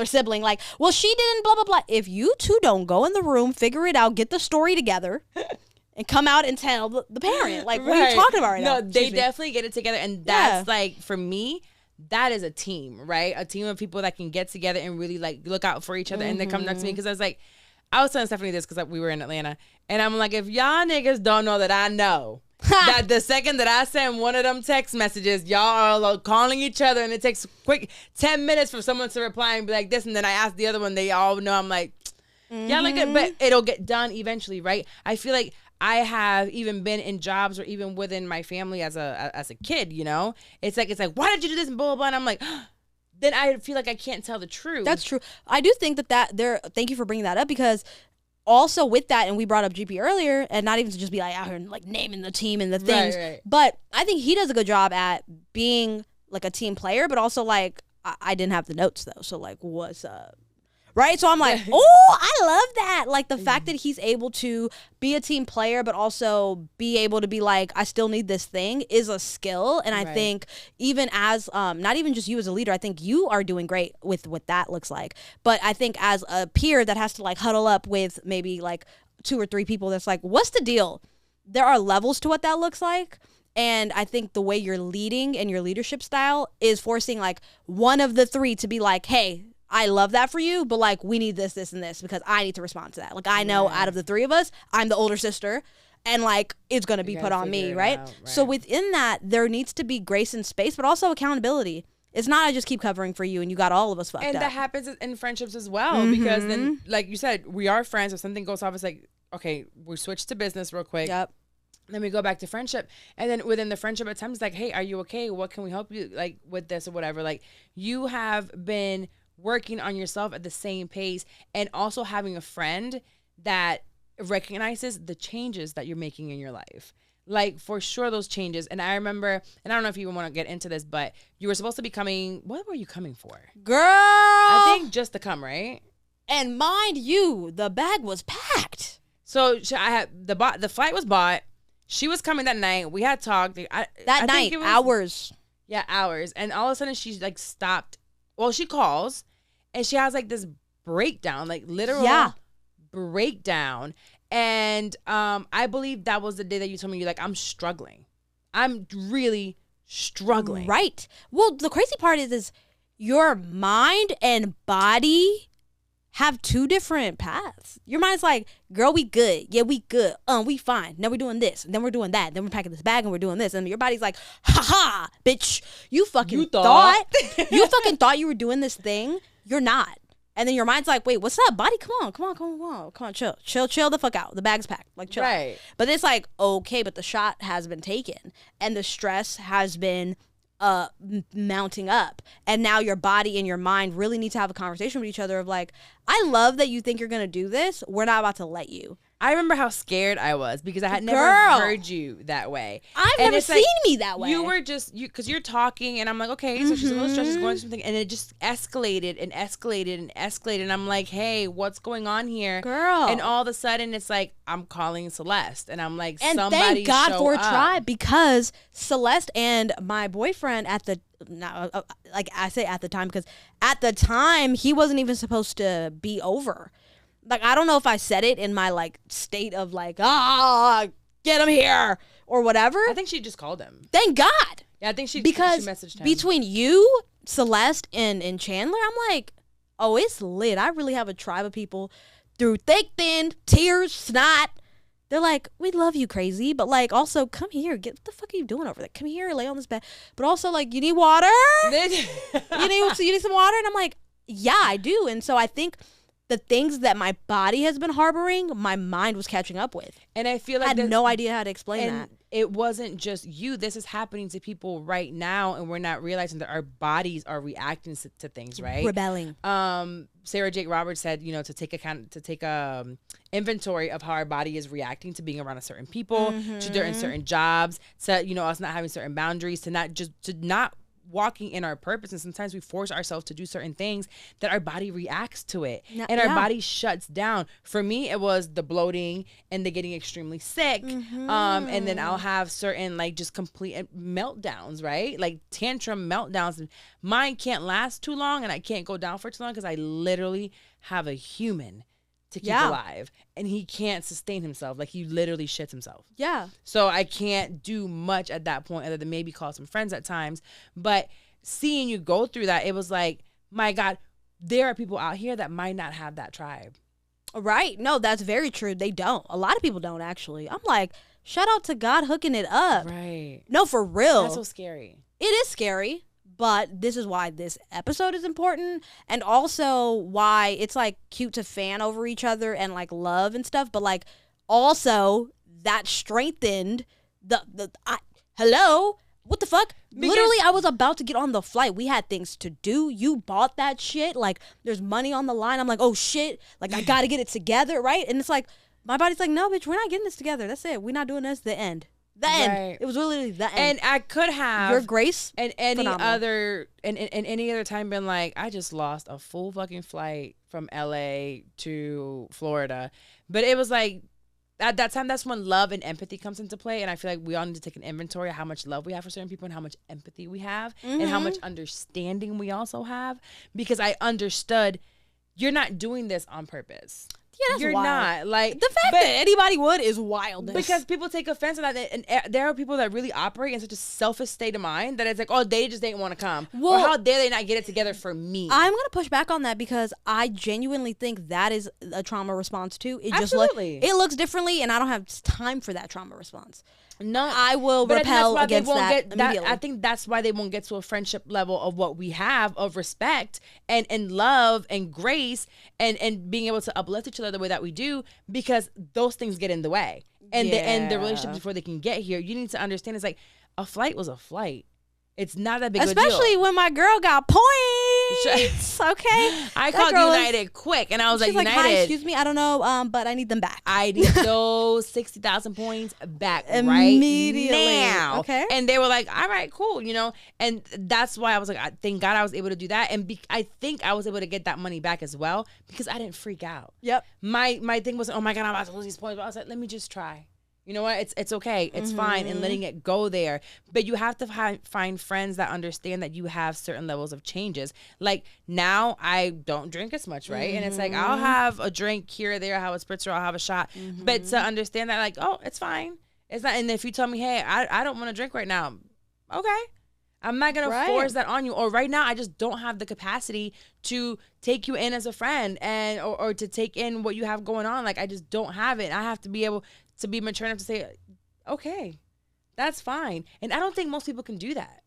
sibling. Like, well, she didn't, blah, blah, blah. If you two don't go in the room, figure it out, get the story together, and come out and tell the parent. Like, what are you talking about right now? No, they definitely get it together. And that's like, for me, that is a team, right? A team of people that can get together and really like look out for each other. And they come next to me because I was telling Stephanie this because we were in Atlanta. And I'm like, if y'all niggas don't know that I know that the second that I send one of them text messages, y'all are calling each other and it takes quick 10 minutes for someone to reply and be like this. And then I ask the other one, they all know. I'm like, y'all like it, but it'll get done eventually, right? I feel like I have even been in jobs or even within my family as a kid, you know? It's like, why did you do this and blah, blah, blah. And I'm like, then I feel like I can't tell the truth. That's true. I do think thank you for bringing that up, because also with that, and we brought up GP earlier, and not even to just be like out here and like naming the team and the things, right. But I think he does a good job at being like a team player, but also like I didn't have the notes though, so like what's up? Right? So I'm like, oh, I love that. Like the fact that he's able to be a team player, but also be able to be like, I still need this thing is a skill. And I think even as, not even just you as a leader, I think you are doing great with what that looks like. But I think as a peer that has to like huddle up with maybe like 2 or 3 people that's like, what's the deal? There are levels to what that looks like. And I think the way you're leading and your leadership style is forcing like one of the 3 to be like, hey, I love that for you, but like we need this, this, and this because I need to respond to that. Like I know out of the 3 of us, I'm the older sister, and like it's gonna be put on me, right? So within that, there needs to be grace and space, but also accountability. It's not I just keep covering for you and you got all of us fucked up. And that happens in friendships as well, because then, like you said, we are friends. If something goes off, it's like, okay, we switch to business real quick. Yep. Then we go back to friendship. And then within the friendship at times, it's like, hey, are you okay? What can we help you like with this or whatever? Like you have been working on yourself at the same pace, and also having a friend that recognizes the changes that you're making in your life. Like for sure those changes. And I remember, and I don't know if you even want to get into this, but you were supposed to be coming. What were you coming for? Girl, I think just to come, right? And mind you, the bag was packed. So I had the flight was bought. She was coming that night. We had talked. Hours. Yeah, hours. And all of a sudden she like stopped. Well, she calls and she has like this breakdown, like literal breakdown. And I believe that was the day that you told me, you're like, I'm struggling. I'm really struggling. Right. Well, the crazy part is your mind and body have 2 different paths. Your mind's like, girl, we good. Yeah, we good. We fine. Now we're doing this. And then we're doing that. Then we're packing this bag and we're doing this. And your body's like, ha ha, bitch. You fucking thought you were doing this thing. You're not. And then your mind's like, wait, what's up, body? Come on, chill the fuck out. The bag's packed, like chill. Right. But it's like, okay, but the shot has been taken and the stress has been mounting up, and now your body and your mind really need to have a conversation with each other of like, I love that you think you're gonna do this. We're not about to let you. I remember how scared I was because I had never heard you that way. I've never seen me that way. You were just, because you're talking and I'm like, okay, so she's a little stressed, she's going through something. And it just escalated and escalated and escalated. And I'm like, hey, what's going on here? Girl. And all of a sudden it's like, I'm calling Celeste. And I'm like, and somebody thank God for a up. tribe, because Celeste and my boyfriend like I say at the time, because at the time he wasn't even supposed to be over. Like, I don't know if I said it in my, like, state of, like, get him here, or whatever. I think she just called him. Thank God. Yeah, I think she messaged him. Between you, Celeste, and Chandler, I'm like, oh, it's lit. I really have a tribe of people through thick, thin, tears, snot. They're like, we love you, crazy, but, like, also, come here. What the fuck are you doing over there? Come here, lay on this bed. But also, like, you need water? you need some water? And I'm like, yeah, I do. And so I think the things that my body has been harboring, my mind was catching up with. And I feel like I had no idea how to explain that. It wasn't just you. This is happening to people right now, and we're not realizing that our bodies are reacting to things, right? Rebelling. Sarah Jake Roberts said, to take inventory of how our body is reacting to being around a certain people, to doing certain jobs, to us not having certain boundaries, to not walking in our purpose. And sometimes we force ourselves to do certain things that our body reacts to it, and our body shuts down. For me, it was the bloating and the getting extremely sick. And then I'll have certain, like, just complete meltdowns, right? Like tantrum meltdowns. Mine can't last too long, and I can't go down for too long because I literally have a human to keep alive, and he can't sustain himself. Like, he literally shits himself. Yeah. So I can't do much at that point other than maybe call some friends at times. But seeing you go through that, it was like, my God, there are people out here that might not have that tribe. Right. No, that's very true. They don't. A lot of people don't, actually. I'm like, shout out to God hooking it up. Right. No, for real. That's so scary. It is scary. But this is why this episode is important, and also why it's, like, cute to fan over each other and, like, love and stuff. But, like, also that strengthened hello, what the fuck? Because literally, I was about to get on the flight. We had things to do. You bought that shit. Like, there's money on the line. I'm like, oh shit. Like, I got to get it together, right? And it's like, my body's like, no, bitch, we're not getting this together. That's it. We're not doing this. The end. The end. Right. It was literally the end. And I could have your grace and any other time been like, I just lost a full fucking flight from LA to Florida. But it was like, at that time, that's when love and empathy comes into play. And I feel like we all need to take an inventory of how much love we have for certain people and how much empathy we have and how much understanding we also have. Because I understood, you're not doing this on purpose. Yeah, that's wild. Not like the fact that anybody would is wild. Because people take offense to that, and there are people that really operate in such a selfish state of mind that it's like, oh, they just didn't want to come. Well, or how dare they not get it together for me? I'm gonna push back on that because I genuinely think that is a trauma response too. It Absolutely. Just it looks differently, and I don't have time for that trauma response. No, I will repel against that immediately. I think that's why they won't get to a friendship level of what we have of respect and love and grace and being able to uplift each other the way that we do, because those things get in the way. And the relationship before they can get here, you need to understand, it's like a flight was a flight. It's not that big of a deal. Especially when my girl got points. Okay. I called United quick, and I was like, United. Hi, excuse me, I don't know, but I need them back. I need those 60,000 points back immediately. Right now. Okay. And they were like, all right, cool, And that's why I was like, thank God I was able to do that. And I think I was able to get that money back as well because I didn't freak out. Yep. My thing was, oh my God, I'm about to lose these points. But I was like, let me just try. You know what? It's okay. It's fine. And letting it go there. But you have to find friends that understand that you have certain levels of changes. Like now I don't drink as much, right? And it's like, I'll have a drink here or there. I'll have a spritzer. I'll have a shot. But to understand that, like, oh, it's fine. It's not. And if you tell me, hey, I don't want to drink right now. Okay. I'm not going to force that on you. Or right now, I just don't have the capacity to take you in as a friend or to take in what you have going on. Like, I just don't have it. I have to be able to be mature enough to say, okay, that's fine. And I don't think most people can do that.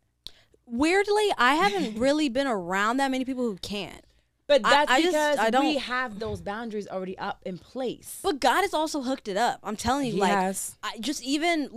Weirdly, I haven't really been around that many people who can't. But that's because we have those boundaries already up in place. But God has also hooked it up. I'm telling you, even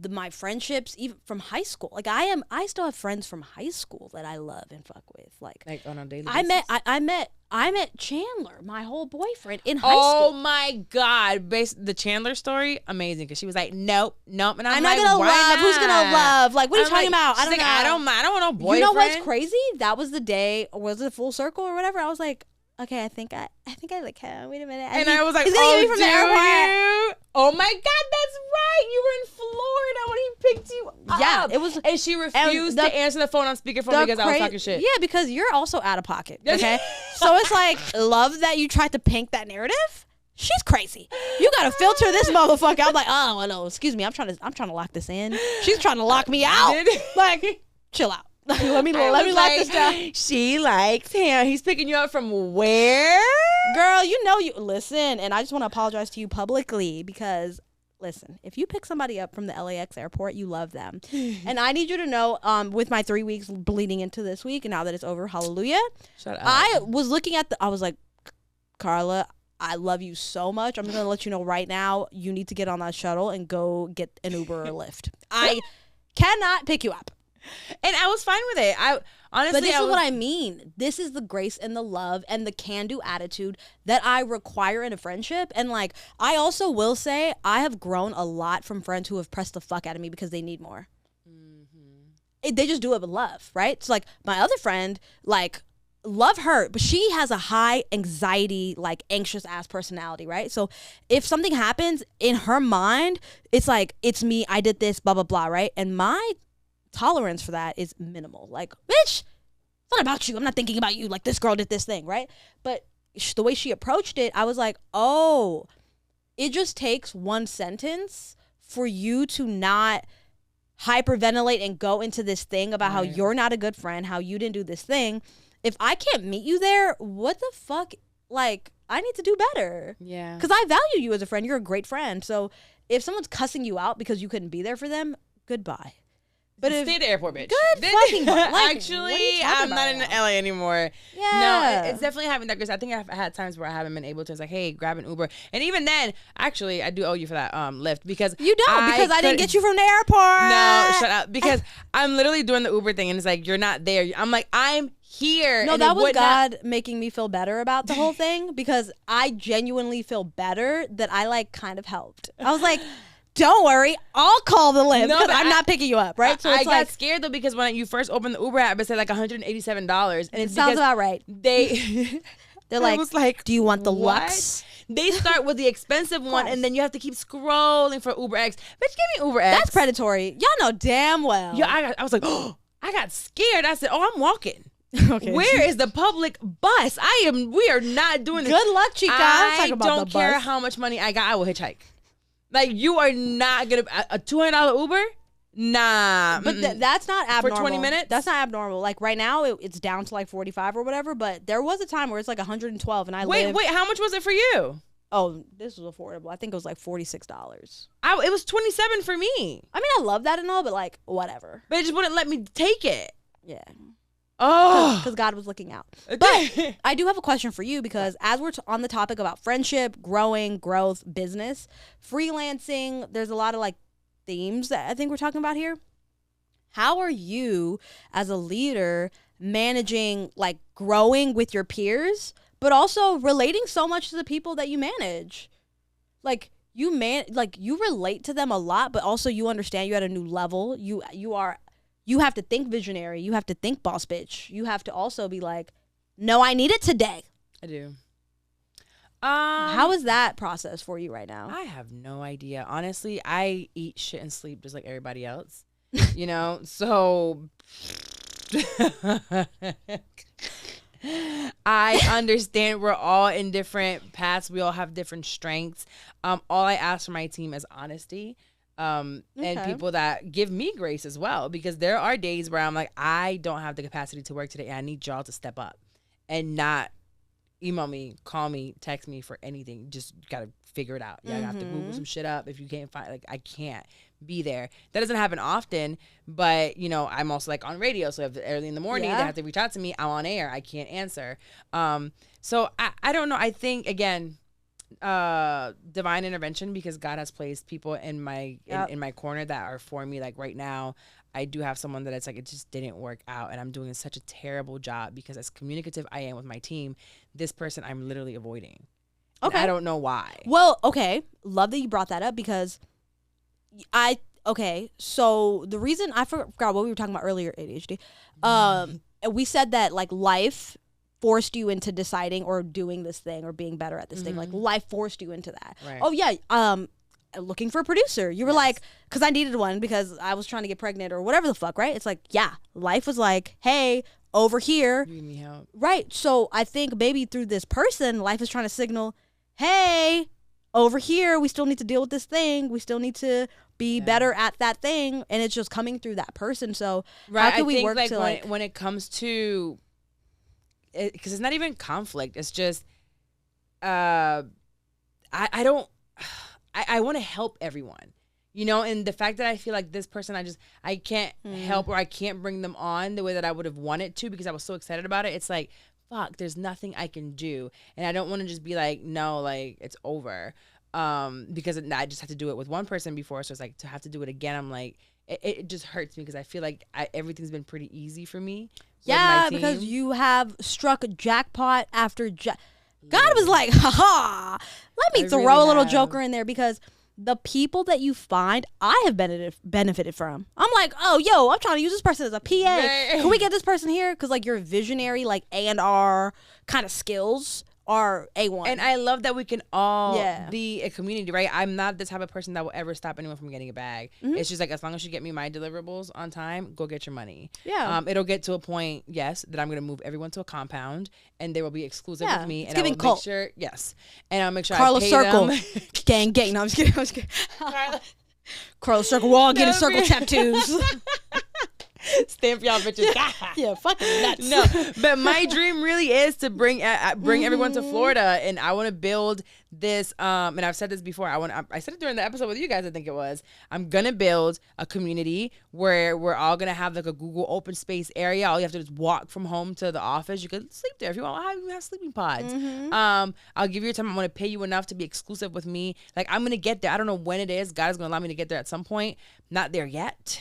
my friendships, even from high school. Like I still have friends from high school that I love and fuck with. Like on a daily basis. I met Chandler, my whole boyfriend, in high school. Oh my God. The Chandler story, amazing. Because she was like, nope. And I'm not like, gonna why love. not? Like, who's gonna love? Like, what are you talking about? I don't know. I don't want no boyfriend. You know what's crazy? That was the day, was it full circle or whatever? I was like, okay, I think I like him. Wait a minute. And I was like, he's gonna get me from the airport. Oh my God, that's right. You were in Florida when he picked you up. Yeah, it was. And she refused to answer the phone on speakerphone because I was talking shit. Yeah, because you're also out of pocket. Okay, so it's like, love that you tried to paint that narrative. She's crazy. You gotta filter this motherfucker. I'm like, oh no, excuse me. I'm trying to lock this in. She's trying to lock me out. Like, chill out. let me lock this down. She likes him. He's picking you up from where? Girl, you listen, and I just want to apologize to you publicly because, listen, if you pick somebody up from the LAX airport, you love them. And I need you to know, with my 3 weeks bleeding into this week, and now that it's over, hallelujah. Shut up. I was looking at I was like, Carla, I love you so much. I'm going to let you know right now, you need to get on that shuttle and go get an Uber or Lyft. I cannot pick you up. And I was fine with it. I honestly, but this is what I mean. This is the grace and the love and the can-do attitude that I require in a friendship. And like, I also will say, I have grown a lot from friends who have pressed the fuck out of me because they need more. Mm-hmm. They just do it with love, right? So like, my other friend, like, love her, but she has a high anxiety, like anxious ass personality, right? So if something happens in her mind, it's like, it's me, I did this, blah blah blah, right? And my tolerance for that is minimal. Like, bitch, it's not about you. I'm not thinking about you. Like, this girl did this thing, right? But the way she approached it, I was like, oh, it just takes one sentence for you to not hyperventilate and go into this thing about how you're not a good friend, how you didn't do this thing. If I can't meet you there, what the fuck? Like, I need to do better. Yeah. Because I value you as a friend. You're a great friend. So if someone's cussing you out because you couldn't be there for them, goodbye. But stay at the airport, bitch. Good fucking like, actually, I'm not in LA anymore. Yeah. No, it's definitely having that grace. I think I've had times where I haven't been able to. It's like, hey, grab an Uber. And even then, actually, I do owe you for that Lyft because you don't because I didn't get you from the airport. No, shut up. Because I'm literally doing the Uber thing and it's like, you're not there. I'm like, I'm here. No, that was God making me feel better about the whole thing because I genuinely feel better that I like kind of helped. I was like, don't worry, I'll call the Lyft because I'm not picking you up, right? So I got scared though because when you first opened the Uber app, it said like $187, and it sounds about right. They're like, do you want the Lux? They start with the expensive one, and then you have to keep scrolling for Uber X. Bitch, give me Uber X. That's predatory. Y'all know damn well. Yeah, I was like, oh, I got scared. I said, oh, I'm walking. Okay. Where is the public bus? We are not doing this. Good luck, chica. I don't care how much money I got. I will hitchhike. Like, you are not gonna a $200 Uber? Nah. But that's not abnormal. For 20 minutes? That's not abnormal. Like, right now, it's down to like 45 or whatever, but there was a time where it's like 112 and Wait, how much was it for you? Oh, this was affordable. I think it was like $46. It was $27 for me. I mean, I love that and all, but like, whatever. But it just wouldn't let me take it. Yeah. Oh, because God was looking out. But I do have a question for you because as we're on the topic about friendship, growth, business, freelancing, there's a lot of like themes that I think we're talking about here. How are you as a leader managing like growing with your peers, but also relating so much to the people that you manage? Like you relate to them a lot, but also you understand you're at a new level. You have to think visionary. You have to think boss bitch. You have to also be like, no, I need it today. I do. How is that process for you right now? I have no idea. Honestly, I eat shit and sleep just like everybody else. You know? So I understand we're all in different paths. We all have different strengths. All I ask for my team is honesty. And people that give me grace as well, because there are days where I'm like, I don't have the capacity to work today and I need y'all to step up and not email me, call me, text me for anything. Just gotta figure it out. Yeah, I have to Google some shit up if you can't find, like, I can't be there. That doesn't happen often, but you know, I'm also like on radio, so if early in the morning they have to reach out to me, I'm on air, I can't answer. So I don't know. I think again, divine intervention, because God has placed people in my in my corner that are for me. Like right now, I do have someone that it's like it just didn't work out, and I'm doing such a terrible job because as communicative I am with my team, this person I'm literally avoiding. Okay. And I don't know why. Well, okay. Love that you brought that up because so the reason I forgot what we were talking about earlier, ADHD. We said that like life forced you into deciding or doing this thing or being better at this thing. Like life forced you into that. Right. Oh yeah. Looking for a producer. You were like, because I needed one because I was trying to get pregnant or whatever the fuck, right? It's like, yeah, life was like, hey, over here. You need me help. Right. So I think maybe through this person, life is trying to signal, hey, over here, we still need to deal with this thing. We still need to be better at that thing. And it's just coming through that person. So how can we work to like when it comes to, because it's not even conflict. It's just, I want to help everyone, you know, and the fact that I feel like this person, I can't help, or I can't bring them on the way that I would have wanted to because I was so excited about it. It's like, fuck, there's nothing I can do. And I don't want to just be like, no, like it's over. Because I just had to do it with one person before. So it's like to have to do it again. I'm like, it just hurts me because I feel like everything's been pretty easy for me. Yeah, because you have struck jackpot after God was like, haha, let me throw a little joker in there because the people that you find, I have benefited from. I'm like, oh, yo, I'm trying to use this person as a PA. Can we get this person here? Because like your visionary, like A&R kind of skills are A1. And I love that we can all be a community, right? I'm not the type of person that will ever stop anyone from getting a bag. It's just like, as long as you get me my deliverables on time, go get your money. Yeah. It'll get to a point, yes, that I'm going to move everyone to a compound and they will be exclusive with me. It's and I will cult. make sure, and I'll make sure Carla I pay Circle. them. Gang. No, I'm just kidding. Carla Circle. We're all getting circle tattoos. Stamp y'all bitches. Yeah, fucking nuts. No, but my dream really is to bring everyone to Florida, and I want to build this. And I've said this before. I said it during the episode with you guys. I think it was. I'm gonna build a community where we're all gonna have like a Google open space area. All you have to do is walk from home to the office. You can sleep there if you want. You have sleeping pods. I'll give you time. I'm gonna pay you enough to be exclusive with me. Like I'm gonna get there. I don't know when it is. God is gonna allow me to get there at some point. Not there yet.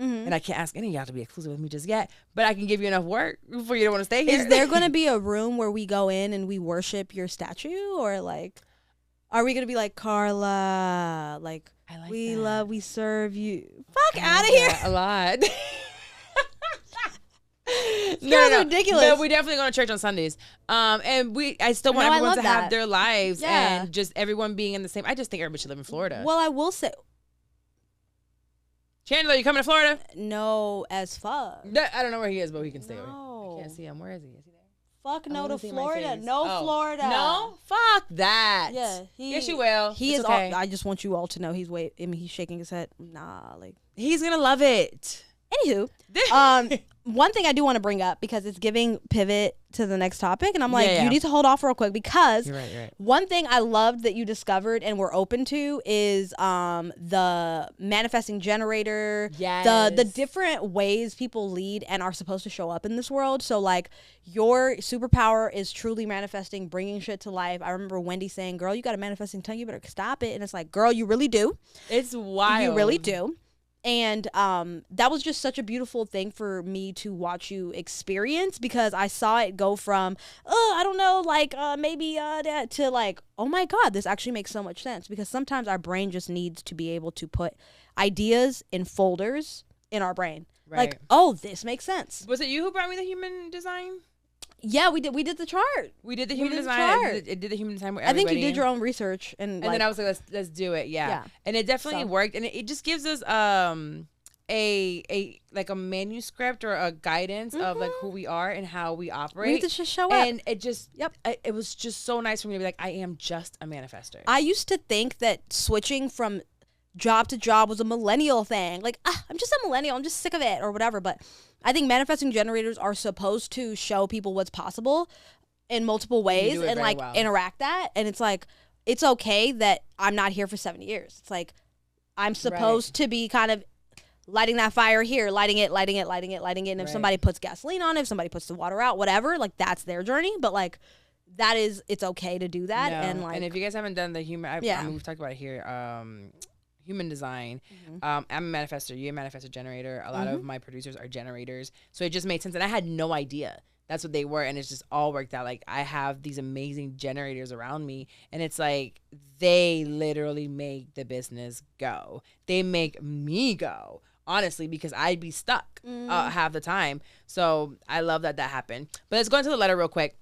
And I can't ask any of y'all to be exclusive with me just yet, but I can give you enough work for you to want to stay here. Is there going to be a room where we go in and we worship your statue, or like, are we going to be like, Carla, like, we love, we serve you? Fuck out of here. A lot. No, ridiculous. But we definitely go to church on Sundays. And I still want everyone to have their lives and just everyone being in the same. I just think everybody should live in Florida. Well, I will say, Chandler, you coming to Florida? No, as fuck. I don't know where he is, but he can stay over. I can't see him. Where is he? Is he there? Fuck no to Florida. No Florida. No? Fuck that. Yeah. Yes, you will. He is okay. I just want you all to know he's shaking his head. Nah, like. He's going to love it. Anywho, one thing I do want to bring up because it's giving pivot to the next topic, and I'm like, you need to hold off real quick because you're right. One thing I loved that you discovered and were open to is the manifesting generator, the different ways people lead and are supposed to show up in this world. So like your superpower is truly manifesting, bringing shit to life. I remember Wendy saying, "Girl, you got a manifesting tongue, you better stop it." And it's like, girl, you really do. It's wild. You really do. And that was just such a beautiful thing for me to watch you experience because I saw it go from, I don't know, like maybe that to like, oh my God, this actually makes so much sense. Because sometimes our brain just needs to be able to put ideas in folders in our brain. Right. Like, oh, this makes sense. Was it you who brought me the human design? Yeah, we did the chart. We did the human design. It did the human design with everybody. I think you did your own research. And then I was like, let's do it. Yeah. And it definitely worked. And it just gives us a manuscript or a guidance of like who we are and how we operate. We need to just show up. And it just, it was just so nice for me to be like, I am just a manifester. I used to think that switching from job to job was a millennial thing. Like, I'm just a millennial. I'm just sick of it or whatever. But I think manifesting generators are supposed to show people what's possible in multiple ways and like interact that. And it's like, it's okay that I'm not here for 7 years. It's like, I'm supposed to be kind of lighting that fire here, lighting it. And if somebody puts gasoline on it, if somebody puts the water out, whatever, like that's their journey. But like, it's okay to do that. No. And if you guys haven't done the human, I mean, we've talked about it here. Human design. I'm a manifestor. You're a manifestor generator. A lot of my producers are generators. So it just made sense. And I had no idea that's what they were. And it's just all worked out. Like, I have these amazing generators around me. And it's like, they literally make the business go. They make me go, honestly, because I'd be stuck half the time. So I love that happened. But let's go into the letter real quick.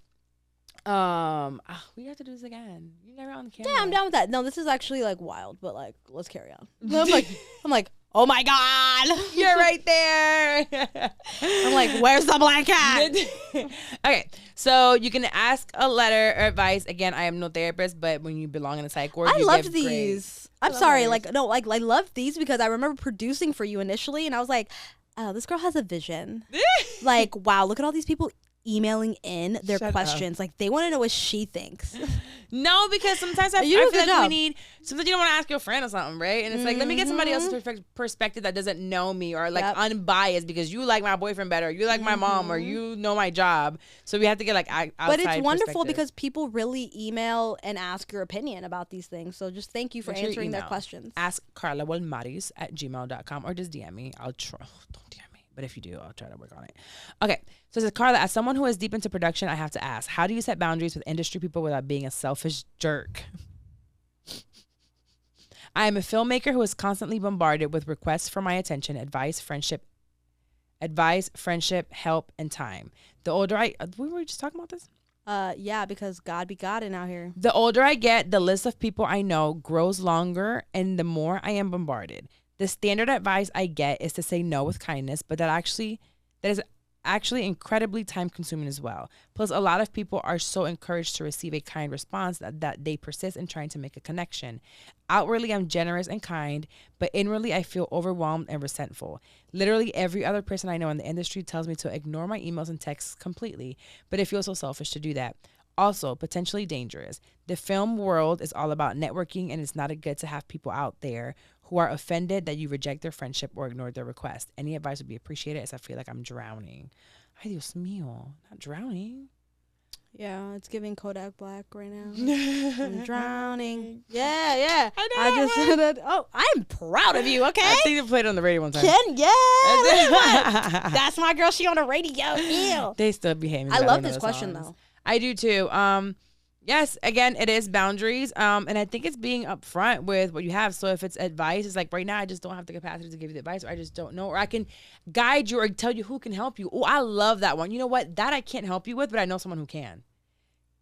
We have to do this again. You're never on the camera. Yeah, I'm down with that. No, this is actually like wild, but like, let's carry on. I'm like, oh my God, you're right there. I'm like, where's the blanket? Okay, so you can ask a letter or advice. Again, I am no therapist, but when you belong in a psych ward, I loved these. Great. I'm sorry, I loved these because I remember producing for you initially, and I was like, oh, this girl has a vision. Like, wow, look at all these people emailing in their questions. Like, they want to know what she thinks. No, because sometimes I feel like sometimes you don't want to ask your friend or something, right? And it's like, let me get somebody else's perspective that doesn't know me, or like unbiased, because you like my boyfriend better, you like my mom, or you know my job. So we have to get like outside But it's wonderful because people really email and ask your opinion about these things. So just thank you for answering their questions. Ask Carla @gmail.com, or just DM me. I'll try. Don't DM me. But if you do, I'll try to work on it. Okay. So it says, Carla, as someone who is deep into production, I have to ask, how do you set boundaries with industry people without being a selfish jerk? I am a filmmaker who is constantly bombarded with requests for my attention, advice, friendship, help, and time. The older we were just talking about this? Yeah, because God be Godding out here. The older I get, the list of people I know grows longer, and the more I am bombarded. The standard advice I get is to say no with kindness, but that is actually incredibly time consuming as well. Plus, a lot of people are so encouraged to receive a kind response that they persist in trying to make a connection. Outwardly, I'm generous and kind, but inwardly, I feel overwhelmed and resentful. Literally, every other person I know in the industry tells me to ignore my emails and texts completely, but it feels so selfish to do that. Also, potentially dangerous. The film world is all about networking, and it's not good to have people out there who are offended that you reject their friendship or ignore their request. Any advice would be appreciated, as I feel like I'm drowning. Ay, Dios mío. Not drowning. Yeah, it's giving Kodak Black right now. I'm drowning. Yeah. I just said that. Oh, I'm proud of you, okay? I think they played it on the radio one time. That's my girl. She on the radio. Ew. They still behave. I love this question, though. I do, too. Yes, again, it is boundaries. And I think it's being upfront with what you have. So if it's advice, it's like, right now, I just don't have the capacity to give you the advice, or I just don't know, or I can guide you or tell you who can help you. Oh, I love that one. You know what? That I can't help you with, but I know someone who can.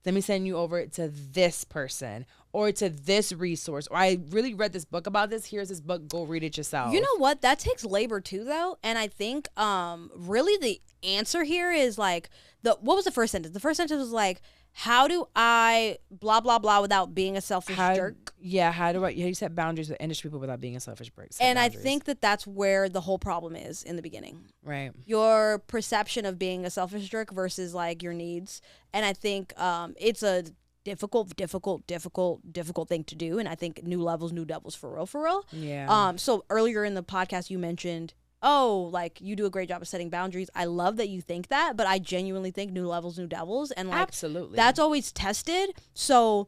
Let me send you over to this person or to this resource. Or I really read this book about this. Here's this book. Go read it yourself. You know what? That takes labor too, though. And I think really the answer here is like, what was the first sentence? The first sentence was like, how do I blah, blah, blah without being a selfish jerk? Yeah, how do you set boundaries with industry people without being a selfish jerk? And I think that's where the whole problem is in the beginning. Right. Your perception of being a selfish jerk versus like your needs. And I think it's a difficult thing to do. And I think new levels, new devils, for real. Yeah. So earlier in the podcast, you mentioned, oh, like, you do a great job of setting boundaries. I love that you think that, but I genuinely think new levels, new devils. And like, absolutely, that's always tested. So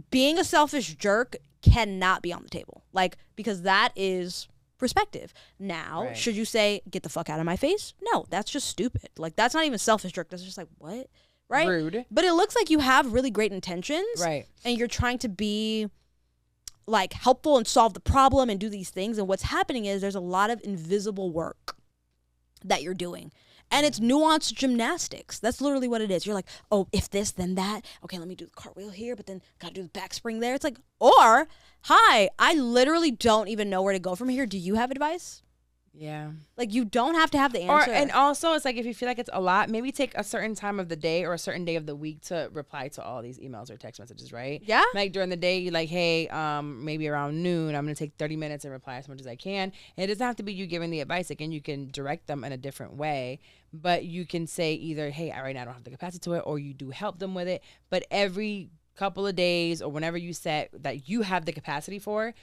being a selfish jerk cannot be on the table, like, because that is perspective. Now, right. Should you say, get the fuck out of my face? No, that's just stupid. Like, that's not even selfish jerk. That's just like, what? Right? Rude. But it looks like you have really great intentions. Right. And you're trying to be like helpful and solve the problem and do these things. And what's happening is there's a lot of invisible work that you're doing. And it's nuanced gymnastics. That's literally what it is. You're like, oh, if this, then that. Okay, let me do the cartwheel here, but then got to do the back spring there. It's like, or, hi, I literally don't even know where to go from here. Do you have advice? Yeah. Like, you don't have to have the answer. And also, it's like, if you feel like it's a lot, maybe take a certain time of the day or a certain day of the week to reply to all these emails or text messages, right? Yeah. Like, during the day, you're like, hey, maybe around noon, I'm going to take 30 minutes and reply as much as I can. And it doesn't have to be you giving the advice. Again, you can direct them in a different way. But you can say either, hey, right now I don't have the capacity to it, or you do help them with it. But every couple of days or whenever you set that you have the capacity for,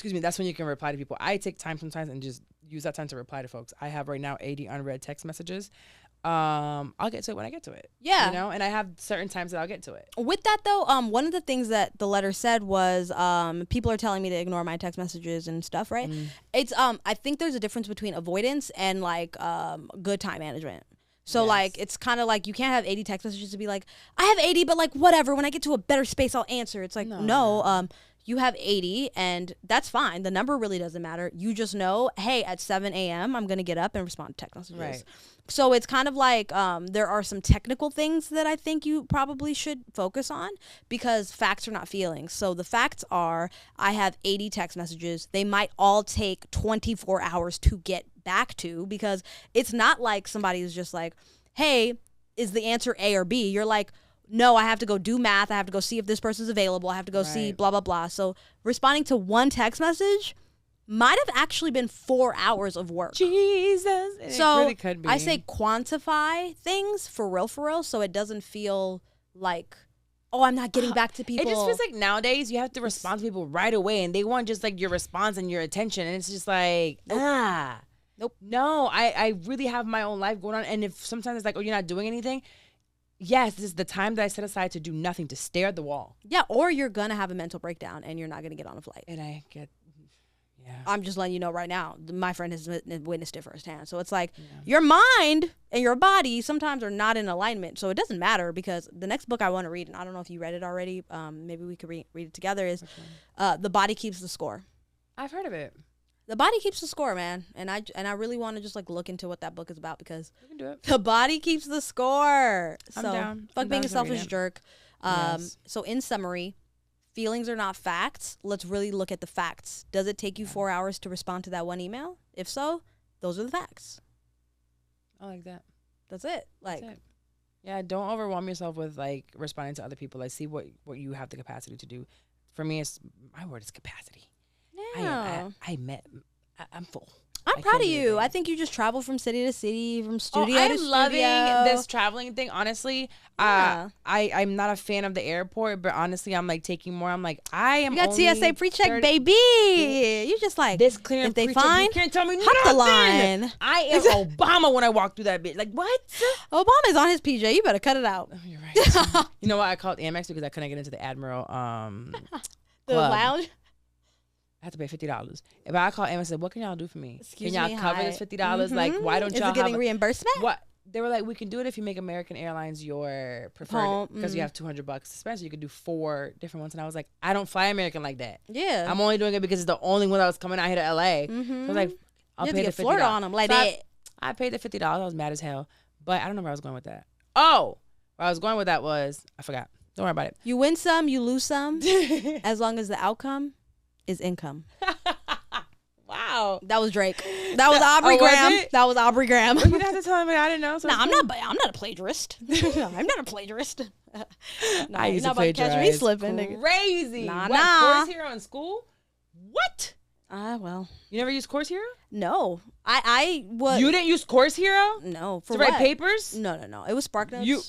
that's when you can reply to people. I take time sometimes and just use that time to reply to folks. I have right now 80 unread text messages I'll get to it when I get to it. Yeah. You know, and I have certain times that I'll get to it. With that though, one of the things that the letter said was people are telling me to ignore my text messages and stuff, right? It's I think there's a difference between avoidance and like good time management. So like it's kind of like you can't have 80 text messages to be like, I have 80, but like whatever, when I get to a better space I'll answer. It's like no, you have 80 and that's fine. The number really doesn't matter. You just know, hey, at 7 a.m. I'm going to get up and respond to text messages. Right. So it's kind of like there are some technical things that I think you probably should focus on because facts are not feelings. So the facts are I have 80 text messages. They might all take 24 hours to get back to because it's not like somebody is just like, hey, is the answer A or B? You're like, no, I have to go do math. I have to go see if this person's available. I have to go see blah, blah, blah. So responding to one text message might have actually been 4 hours of work. Jesus. So it really could be. I say quantify things for real, so it doesn't feel like, oh, I'm not getting back to people. It just feels like nowadays you have to respond to people right away, and they want just like your response and your attention, and it's just like, Nope. No, I really have my own life going on, and if sometimes it's like, oh, you're not doing anything, yes, this is the time that I set aside to do nothing, to stare at the wall. Yeah, or you're going to have a mental breakdown, and you're not going to get on a flight. And I get... Yeah. I'm just letting you know right now, my friend has witnessed it firsthand. So it's like your mind and your body sometimes are not in alignment. So it doesn't matter because the next book I want to read, and I don't know if you read it already, maybe we could read it together, is The Body Keeps the Score. I've heard of it. The Body Keeps the Score, man. And I really want to just like look into what that book is about because we can do it. The body keeps the score. I'm so down. Fuck being a selfish jerk. Yes. So in summary, feelings are not facts. Let's really look at the facts. Does it take you 4 hours to respond to that one email? If so, those are the facts. I like that. That's it. Like, That's it. Yeah, don't overwhelm yourself with like responding to other people. Like, see what you have the capacity to do. For me, my word is capacity. yeah. I'm full. I'm proud of you. I think you just travel from city to city, from studio to studio. I'm loving this traveling thing. Honestly, I'm not a fan of the airport, but honestly, I'm like taking more. I'm like, I am. You got TSA pre-check, baby. You just like this clear. If they pre-check, find, you can't tell me hop nothing. the line. I am Obama when I walk through that bit. Like what? Obama's on his PJ. You better cut it out. Oh, you're right. You know what? I called Amex because I couldn't get into the Admiral. The lounge. I have to pay $50. If I call Amex and said, what can y'all do for me? Excuse can y'all me, cover this $50? Like, why don't y'all Is it getting reimbursement? What? They were like, we can do it if you make American Airlines your preferred, because you have $200 to spend, so you could do 4 different ones. And I was like, I don't fly American like that. Yeah. I'm only doing it because it's the only one that was coming out here to LA. So I was like, I'll pay the $50. Florida on them like that. I paid the $50. I was mad as hell, but I don't know where I was going with that. Oh, where I was going with that was, I forgot. Don't worry about it. You win some, you lose some, as long as the outcome is income. Wow. That was Drake. That was Aubrey Graham. That was Aubrey Graham. You didn't have to tell me. I didn't know. So no, I'm not a plagiarist. I'm not a plagiarist. No, I used to plagiarize. Catch me slipping. Crazy. Nah. Course Hero in school? What? Well. You never used Course Hero? No. I was. You didn't use Course Hero? No. To write papers? No. It was SparkNotes. You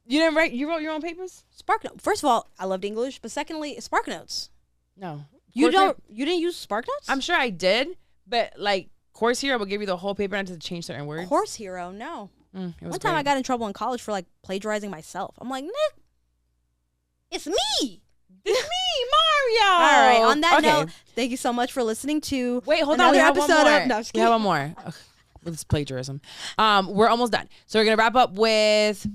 didn't write? You wrote your own papers? SparkNotes. First of all, I loved English, but secondly, SparkNotes. No. You didn't use SparkNotes? I'm sure I did, but like Course Hero will give you the whole paper and I had to change certain words. Course Hero, no. One time I got in trouble in college for like plagiarizing myself. I'm like, Nick, it's me. It's me, Mario. All right. On that note, thank you so much for listening to. Wait, hold on. We have one more. We have one more. Okay. With this plagiarism. We're almost done. So we're gonna wrap up with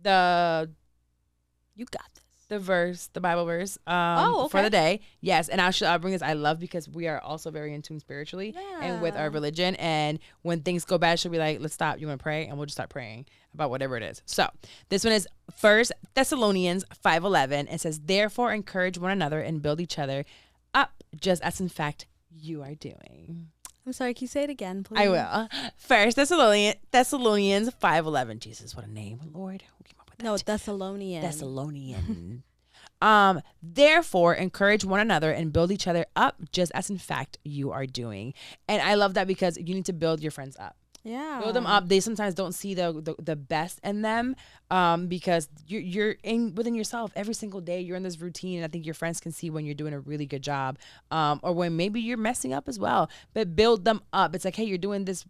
the. You got this. The Bible verse for the day. Yes, and I'll bring this. I love because we are also very in tune spiritually and with our religion. And when things go bad, she'll be like, let's stop. You want to pray? And we'll just start praying about whatever it is. So this one is 1 Thessalonians 5:11. It says, therefore encourage one another and build each other up, just as in fact you are doing. I'm sorry, can you say it again, please? I will. 1 Thessalonians 5:11. Jesus, what a name. Lord, who came up with that? No, Thessalonian. Therefore, encourage one another and build each other up, just as in fact you are doing. And I love that because you need to build your friends up. Yeah. Build them up. They sometimes don't see the best in them because you're within yourself every single day. You're in this routine, and I think your friends can see when you're doing a really good job, or when maybe you're messing up as well. But build them up. It's like, hey, you're doing this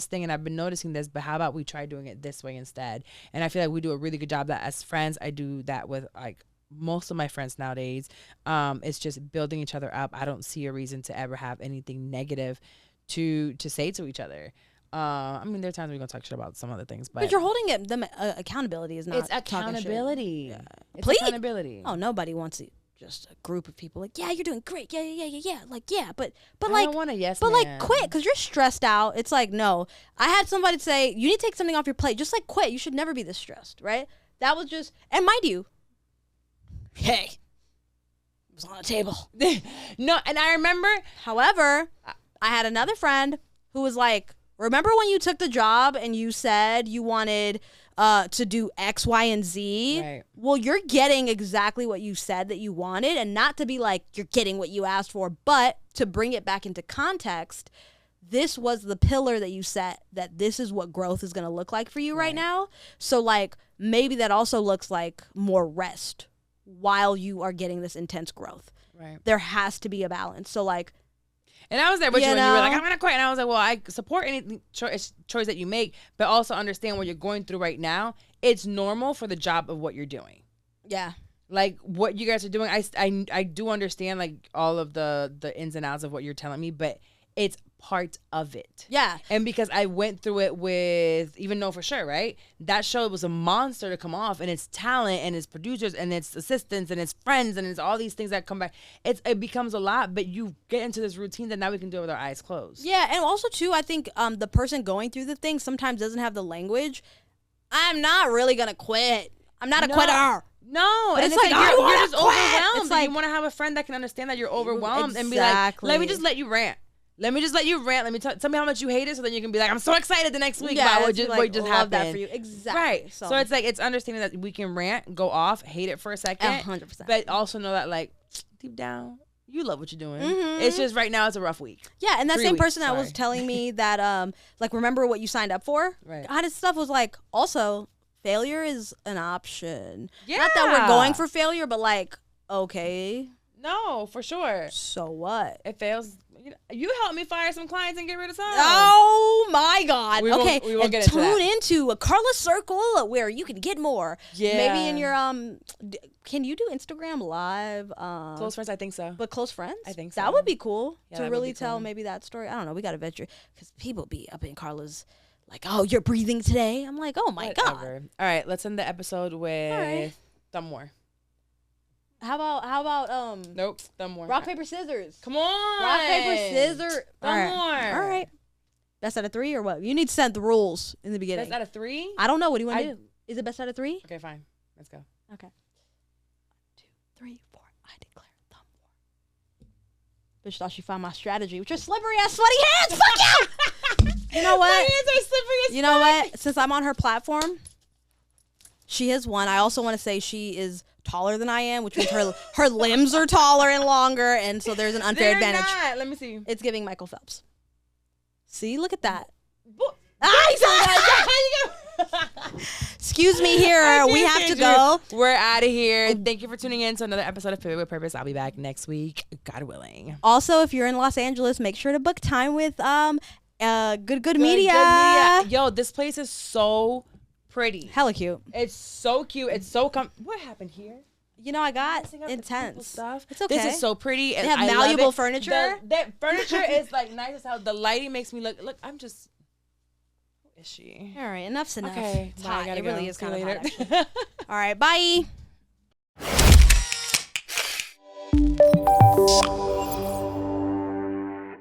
thing, and I've been noticing this, but how about we try doing it this way instead? And I feel like we do a really good job that as friends. I do that with like most of my friends nowadays. It's just building each other up. I don't see a reason to ever have anything negative to say to each other. I mean, there are times we're gonna talk shit about some other things, but you're holding it. Them accountability is not. It's accountability. Yeah. It's accountability. Oh, nobody wants it. Just a group of people like, yeah, you're doing great. Yeah. Like, yeah, but I like, don't want a yes but man. like, quit because you're stressed out. It's like, no. I had somebody say, you need to take something off your plate. Just like, quit. You should never be this stressed, right? That was just, and mind you, hey, it was on the table. No, and I remember. However, I had another friend who was like, remember when you took the job and you said you wanted to do X, Y, and Z? Right. Well, you're getting exactly what you said that you wanted, and not to be like you're getting what you asked for, but to bring it back into context, this was the pillar that you set, that this is what growth is going to look like for you right now. So like maybe that also looks like more rest while you are getting this intense growth. Right. There has to be a balance. So like, and I was there with you when you were like, I'm going to quit. And I was like, well, I support any choice that you make, but also understand what you're going through right now. It's normal for the job of what you're doing. yeah. Like what you guys are doing. I do understand like all of the ins and outs of what you're telling me, but it's part of it. Yeah. And because I went through it with Even Know For Sure, right? That show was a monster to come off, and it's talent and it's producers and it's assistants and it's friends and it's all these things that come back. It becomes a lot, but you get into this routine that now we can do it with our eyes closed. Yeah, and also too, I think the person going through the thing sometimes doesn't have the language. I'm not really gonna quit. I'm not a quitter. No, But it's it's like like, you're I just wanna quit. overwhelmed. It's like, you want to have a friend that can understand that you're overwhelmed and be like, let me just let you rant. Let me just let you rant. Let me tell me how much you hate it, so then you can be like, I'm so excited the next week about what just love happened. that for you. Exactly. Right. So it's like, it's understanding that we can rant, go off, hate it for a second, 100%. but also know that like deep down, you love what you're doing. Mhm. It's just right now it's a rough week. Yeah, and that 3 same weeks, person that was telling me that like remember what you signed up for. Right. God, his stuff was like also failure is an option. Yeah. Not that we're going for failure, but like okay, No, for sure. so what? It fails. You helped me fire some clients and get rid of some. Oh my God! We won't and get into that. tune into a Carla Circle where you can get more. Yeah. Maybe in your can you do Instagram Live? Close friends, I think so. But close friends, I think so. that would be cool Yeah, to that would really be tell cool. maybe that story. I don't know. We got to venture because people be up in Carla's like, oh, you're breathing today. I'm like, oh my God. Whatever. All right, let's end the episode with right. Thumb War. How about Nope, Thumb War. rock paper scissors? Come on. Rock paper scissors. Thumb All War. right. All right. Best out of 3 or what? You need to set the rules in the beginning. Best out of 3? I don't know. What do you want to do? Is it best out of 3? Okay, fine. Let's go. Okay. 1, 2, 3, 4. I declare thumb war. Bitch thought she found my strategy, which is slippery ass sweaty hands. Fuck you. You know what? My hands are slippery as You know what? Since I'm on her platform, she has won. I also want to say she is taller than I am, which means her limbs are taller and longer, and so there's an unfair They're advantage. Not. Let me see. It's giving Michael Phelps. See, look at that. Excuse me here. We have to go. We're out of here. Thank you for tuning in to another episode of Pivot with Purpose. I'll be back next week, God willing. Also, if you're in Los Angeles, make sure to book time with good media. Yo, this place is so pretty. Hella cute. It's so cute. It's so what happened here? You know, I got Messing up the intense people's stuff. It's okay. This is so pretty. They have malleable furniture. The furniture is like nice as hell. The lighting makes me look. I'm just. Who is she? All right, enough's enough. Okay, It's bye, I hot. gotta It really go. is See you kind of later. hot. Actually. All right, bye.